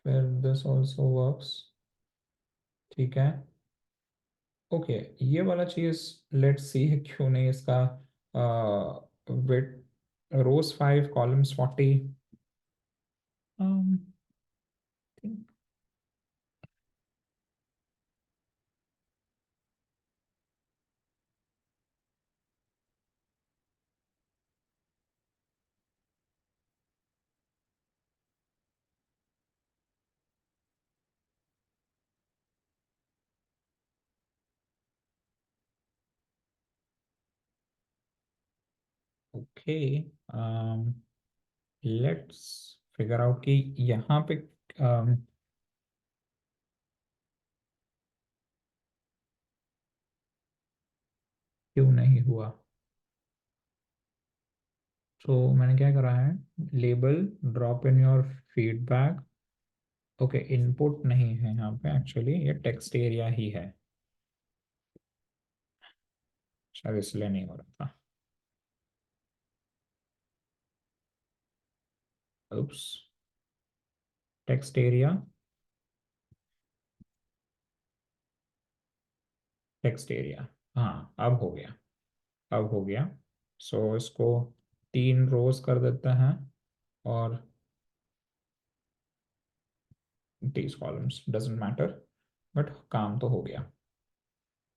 फिर दिस आल्सो वर्क्स। ठीक है। ओके, ये वाला चीज लेट्स सी है क्यों नहीं इसका। Width rows 5 columns 40। Okay, let's figure out कि यहाँ पे क्यों नहीं हुआ। तो मैंने क्या करा है, label drop in your feedback. Okay, input नहीं है यहाँ पे, एक्चुअली ये टेक्स्ट एरिया ही है, शायद इसलिए नहीं हो रहा था। उप्स, टेक्स्ट एरिया, टेक्स्ट एरिया। हाँ, अब हो गया, अब हो गया। सो इसको 3 रोज कर देते हैं और 30 कॉलम्स, डजेंट मैटर, बट काम तो हो गया।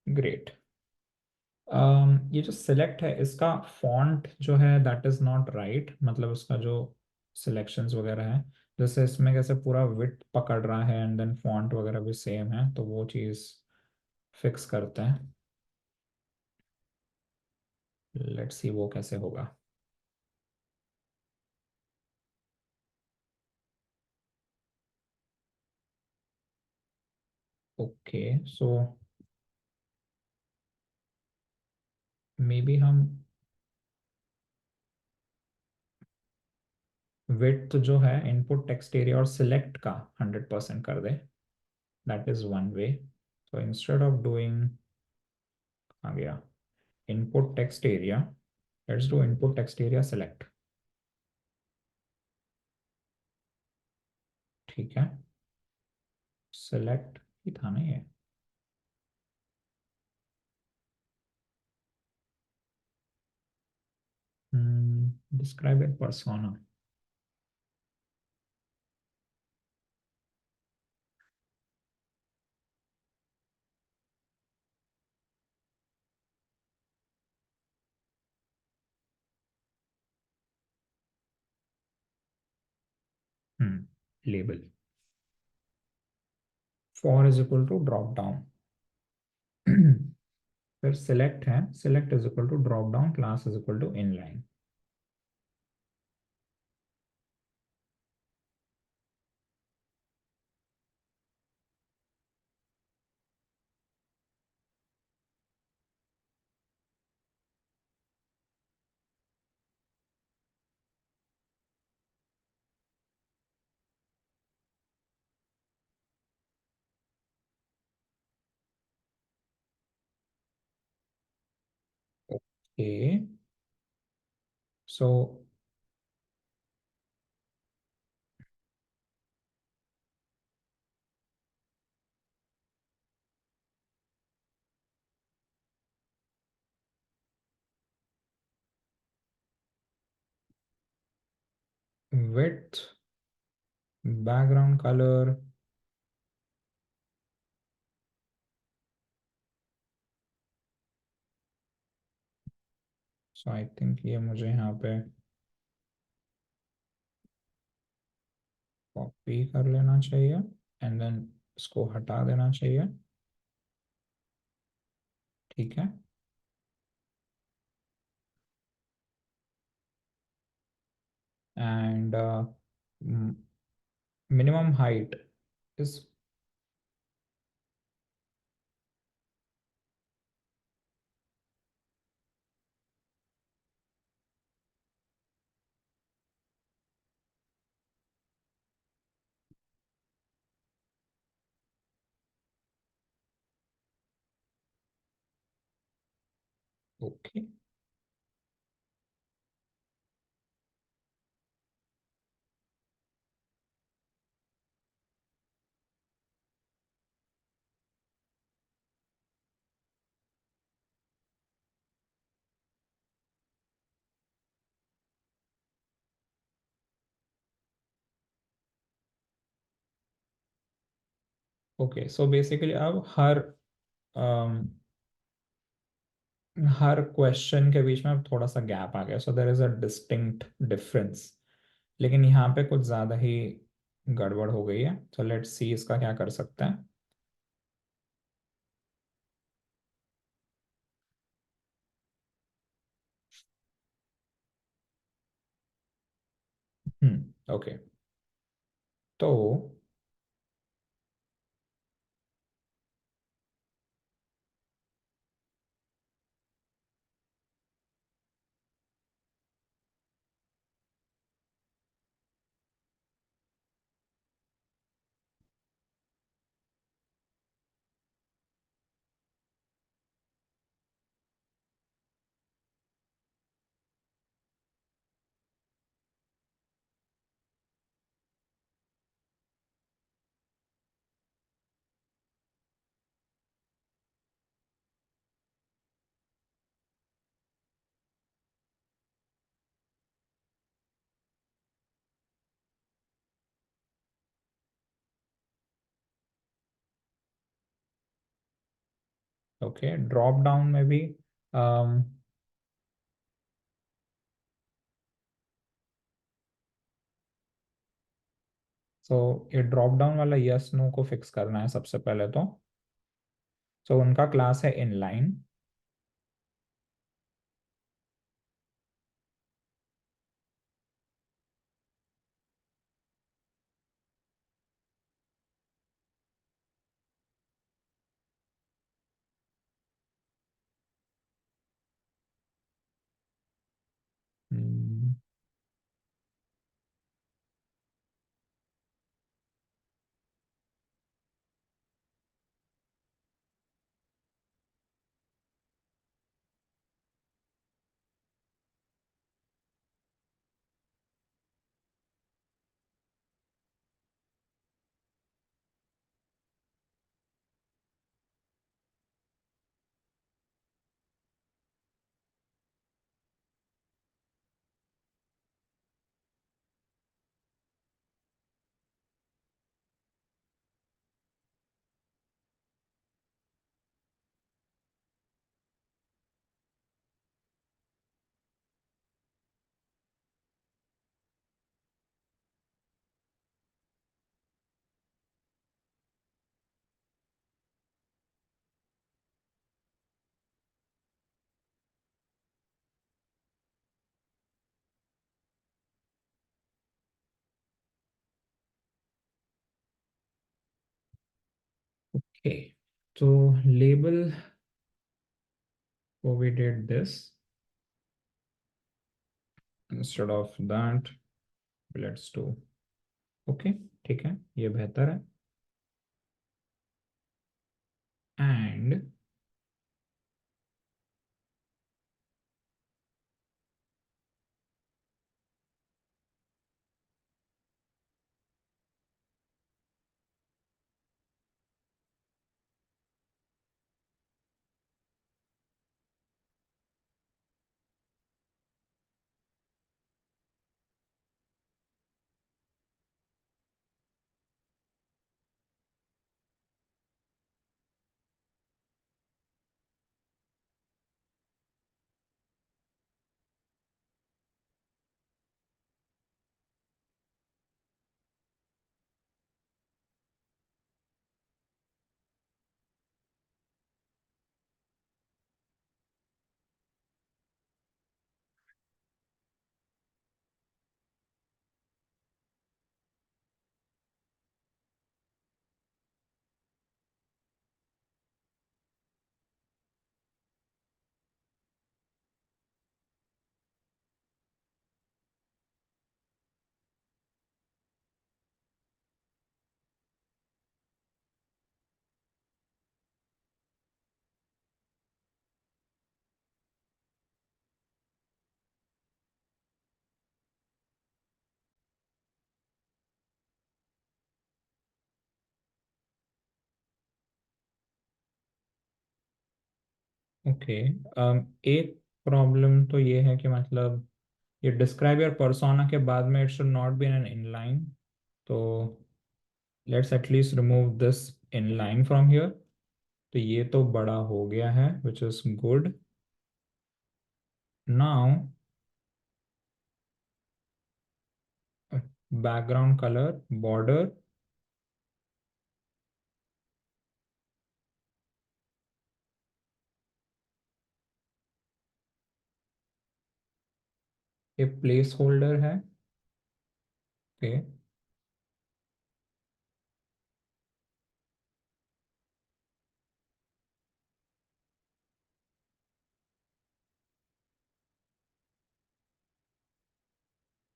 ग्रेट। ये जो सिलेक्ट है इसका फॉन्ट जो है दैट इज नॉट राइट, मतलब उसका जो सिलेक्शंस वगैरह है, जैसे इसमें कैसे पूरा विड्थ पकड़ रहा है एंड देन फॉन्ट वगैरह भी सेम है, तो वो चीज़ फिक्स करते हैं। लेट्स सी वो कैसे होगा। ओके, सो मे बी हम विड्थ जो है इनपुट टेक्स्ट एरिया और सिलेक्ट का 100% कर दे, that is one way. So instead of doing, आ गया input text area, let's do input text area select. ठीक है, सिलेक्ट ही था ना ये. Describe a persona. Label. For is equal to drop down. फिर सिलेक्ट है, select is equal to drop down, class is equal to inline. Okay, so width, background color. So I think ये मुझे यहाँ पे कॉपी कर लेना चाहिए and then इसको हटा देना चाहिए. ठीक है, and minimum height is. Okay, okay. So basically अब हर क्वेश्चन के बीच में अब थोड़ा सा गैप आ गया, so there is a distinct difference. लेकिन यहाँ पे कुछ ज़्यादा ही गड़बड़ हो गई है, सो लेट्स सी इसका क्या कर सकते हैं. ओके, तो ओके, ड्रॉप डाउन में भी सो ये ड्रॉप डाउन वाला यस नो को फिक्स करना है सबसे पहले तो. सो उनका क्लास है inline. Okay, so label, so we did this. Instead of that, let's do okay, ठीक है, ये बेहतर है. And ओके, एक प्रॉब्लम तो ये है कि मतलब ये डिस्क्राइब योर पर्सोना के बाद में it should not be an inline. तो let's at least remove this inline from here. तो ये तो बड़ा हो गया है, which is good. Now background colour border, ये प्लेस होल्डर है. ओके,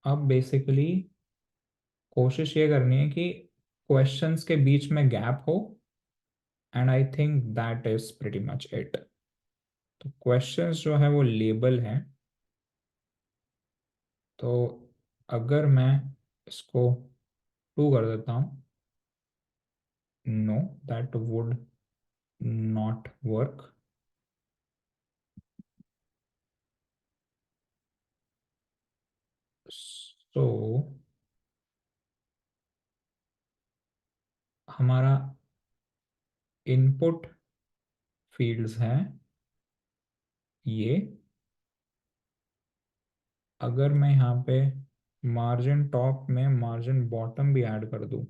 अब बेसिकली कोशिश ये करनी है कि क्वेश्चंस के बीच में गैप हो. And I think that is pretty much it. तो क्वेश्चंस जो है वो लेबल हैं. तो अगर मैं इसको टू कर देता हूँ, no, that would not work. So हमारा इनपुट फील्ड्स हैं ये. अगर मैं यहाँ पे मार्जिन टॉप में मार्जिन बॉटम भी ऐड कर दूँ,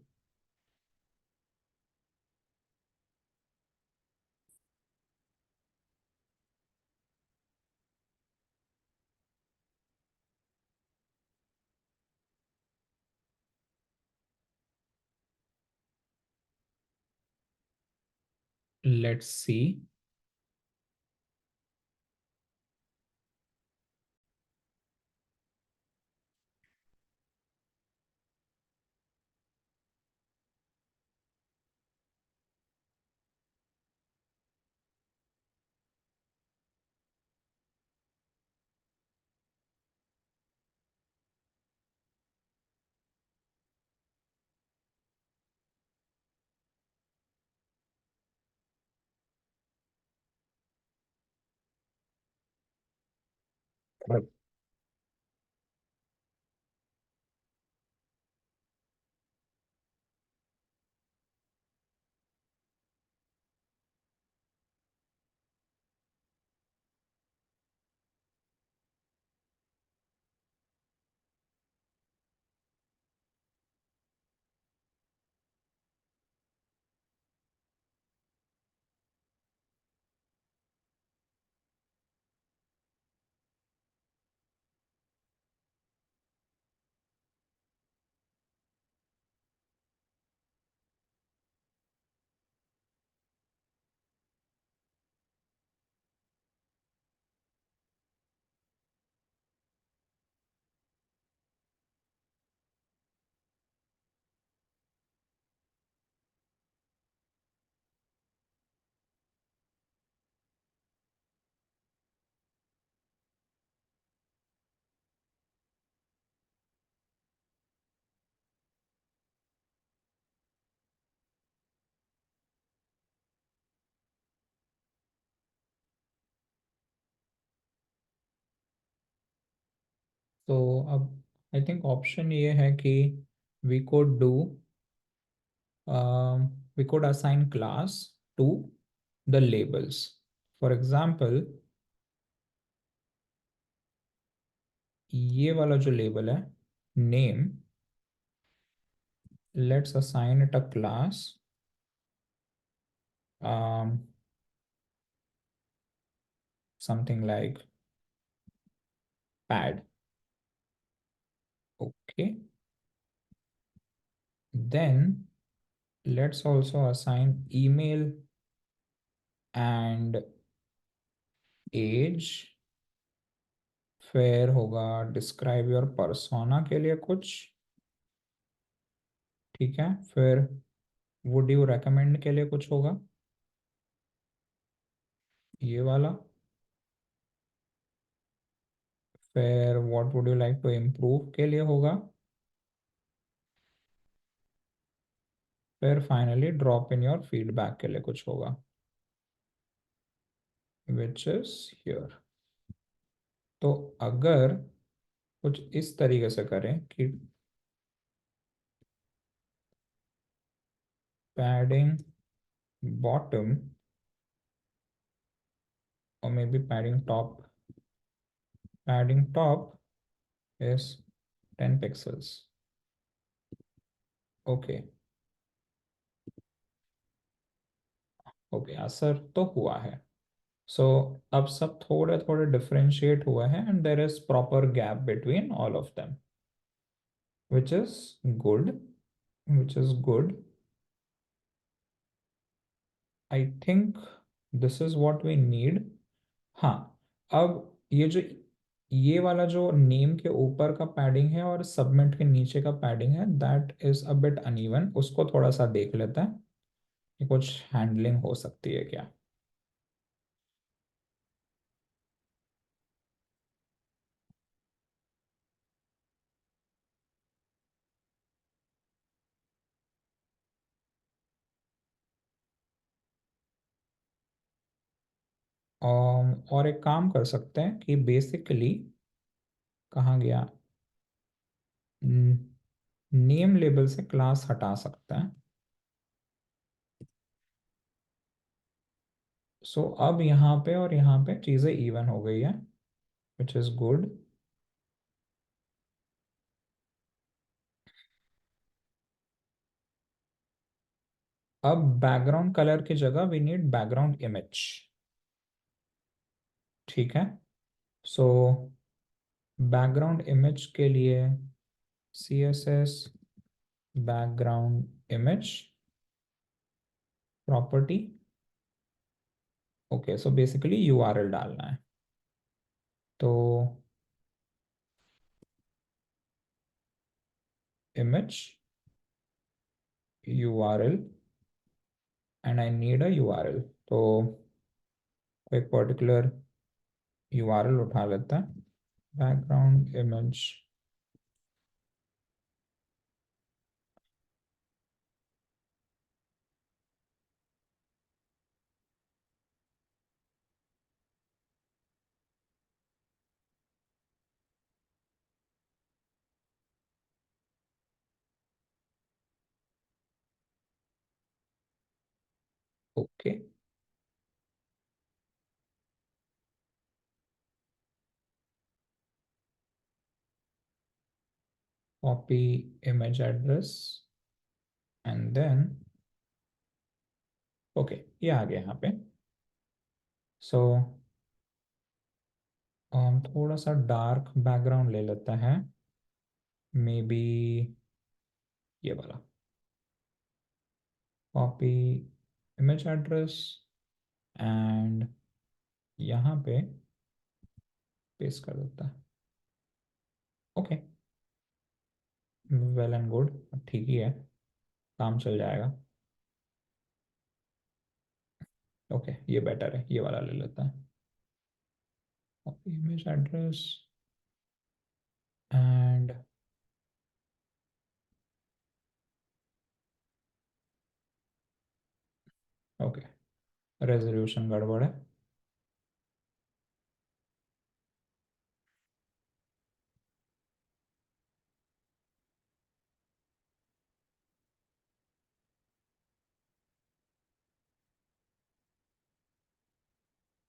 लेट्स सी. तो अब आई थिंक ऑप्शन ये है कि we could do we could assign class to the labels. For example, ये वाला जो लेबल है name, let's assign it a class, um, something like pad. Okay, then let's also assign email and age. फिर होगा describe your persona के लिए कुछ, ठीक है। फिर वुड यू रेकमेंड के लिए कुछ होगा, ये वाला। फिर what would you like to improve के लिए होगा। फिर finally drop in your feedback के लिए कुछ होगा, विच इज हियर। तो अगर कुछ इस तरीके से करें कि पैडिंग बॉटम और may be padding top is 10 pixels. Okay, okay, असर तो हुआ है। सो अब सब थोड़े थोड़े डिफरेंशिएट हुआ है and there is proper gap between all of them, which is good, which is good. I think this is what we need. हाँ, अब ये वाला जो नेम के ऊपर का पैडिंग है और सबमिट के नीचे का पैडिंग है, that is a bit uneven. उसको थोड़ा सा देख लेते हैं कि कुछ हैंडलिंग हो सकती है क्या। और एक काम कर सकते हैं कि बेसिकली कहाँ गया, नेम लेबल से क्लास हटा सकते हैं। सो अब यहाँ पे और यहाँ पे चीज़ें इवन हो गई है, विच इज़ गुड। अब बैकग्राउंड कलर की जगह वी नीड बैकग्राउंड इमेज, ठीक है। सो बैकग्राउंड इमेज के लिए C S S background image property. Okay, so basically URL डालना है। तो image URL and I need a URL. तो कोई पर्टिकुलर यूआरएल उठा लेता है, background image. Okay, copy image address and then okay, ये आ गया यहाँ पे। सो हम थोड़ा सा डार्क बैकग्राउंड ले लेते हैं, मे बी ये वाला। कॉपी इमेज एड्रेस एंड यहाँ पे पेस्ट कर देता है। ओके, वेल एंड गुड, ठीक ही है, काम चल जाएगा। ओके, ये बेटर है, ये वाला ले लेता है। Copy image address and okay, resolution गड़बड़ है।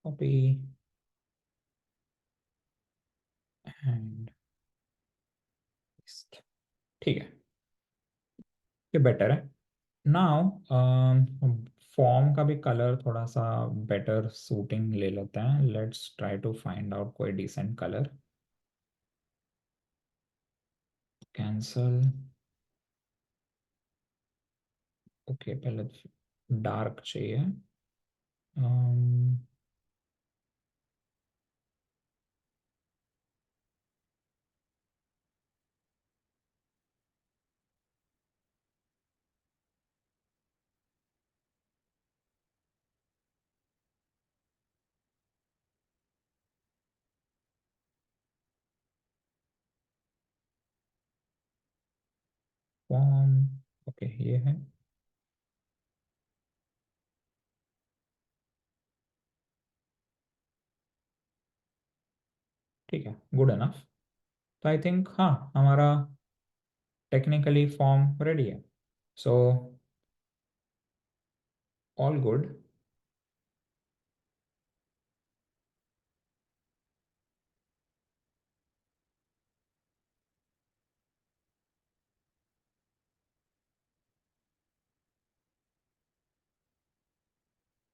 कॉपी एंड ठीक है, ये बेटर है। नाउ फॉर्म का भी कलर थोड़ा सा बेटर सूटिंग ले लेते हैं। Let's try to find out कोई डिसेंट कलर। कैंसल। ओके, पहले डार्क चाहिए। फॉर्म। ओके, ये है। ठीक है, गुड इनफ। तो आई थिंक हाँ, हमारा टेक्निकली फॉर्म रेडी है। So all good.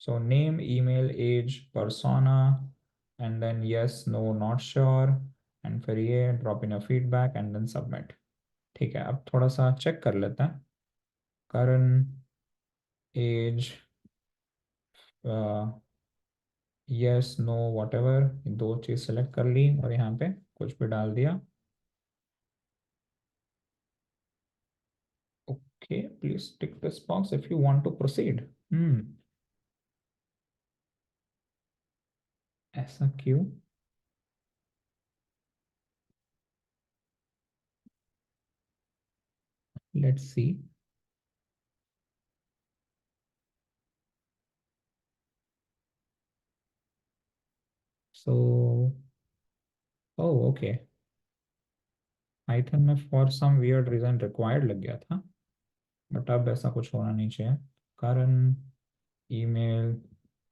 So name, email, age, persona, and then yes, no, not sure, and फिर ये drop in a feedback and then submit। ठीक है, अब थोड़ा सा चेक कर लेते हैं। current age, yes, no, whatever, दो चीज सेलेक्ट कर ली और यहाँ पे कुछ भी डाल दिया। Okay, please tick this box if you want to proceed. ऐसा क्यों? Let's see. So oh okay, Python में for some weird reason required लग गया था, बट अब ऐसा कुछ होना नहीं चाहिए। कारण, ईमेल,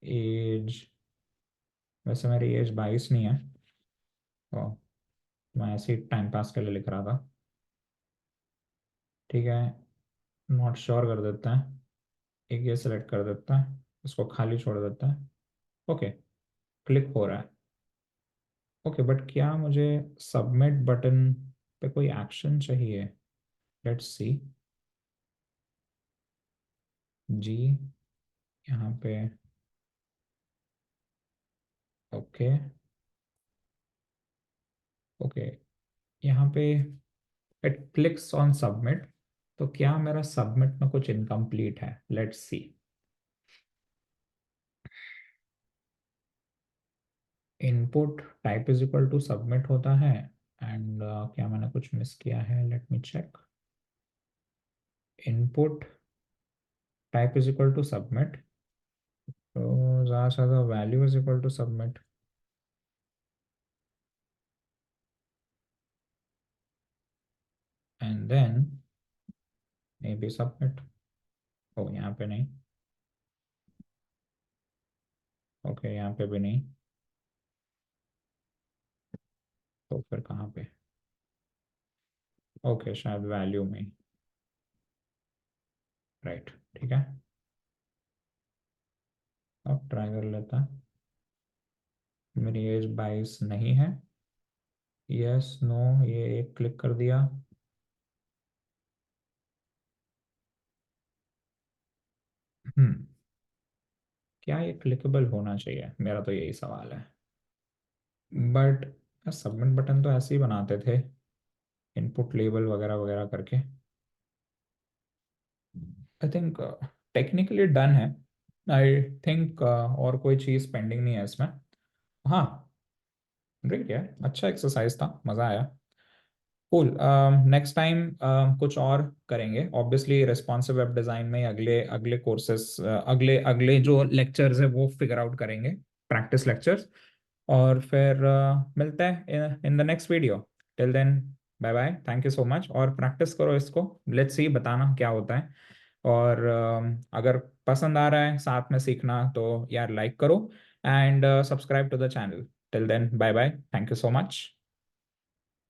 एज। वैसे मेरी एज 22 नहीं है, तो मैं ऐसे ही टाइम पास के लिए लिख रहा था। ठीक है, नॉट श्योर कर देते हैं। एक ये सेलेक्ट कर देते हैं, इसको खाली छोड़ देते हैं। ओके, क्लिक हो रहा है। ओके, बट क्या मुझे सबमिट बटन पे कोई एक्शन चाहिए? Let's see. जी, यहाँ पे। ओके ओके, यहाँ पे इट क्लिक्स ऑन सबमिट। तो क्या मेरा सबमिट में कुछ इनकम्प्लीट है? Let's see. Input type is equal to submit होता है, एंड क्या मैंने कुछ मिस किया है? Let me check. Input type is equal to submit, तो ज़्यादा से ज़्यादा value is equal to submit, and then maybe submit. Oh, यहाँ पे नहीं। ओके, यहाँ पे भी नहीं। तो फिर कहाँ पे? ओके, शायद वैल्यू में। राइट, ठीक है। अब ट्राई कर लेता है। मेरी एज 22 नहीं है। यस नो, ये एक क्लिक कर दिया। हम्म, क्या ये क्लिकेबल होना चाहिए? मेरा तो यही सवाल है। बट सबमिट बटन तो ऐसे ही बनाते थे, इनपुट लेबल वगैरह वगैरह करके। आई थिंक टेक्निकली डन है। आई थिंक और कोई चीज़ पेंडिंग नहीं है इसमें। हाँ, ग्रेट यार, अच्छा एक्सरसाइज था, मज़ा आया। कूल। नेक्स्ट टाइम कुछ और करेंगे ऑब्वियसली। रिस्पॉन्सिव वेब डिज़ाइन में अगले अगले कोर्सेस, अगले अगले जो लेक्चर्स है वो फिगर आउट करेंगे, प्रैक्टिस लेक्चर्स। और फिर मिलते हैं in the next video. Till then, bye bye, thank you so much. और प्रैक्टिस करो इसको, लेट्स सी बताना क्या होता है। और अगर पसंद आ रहा है साथ में सीखना तो यार लाइक करो, and subscribe to the channel. Till then, bye bye. Thank you so much.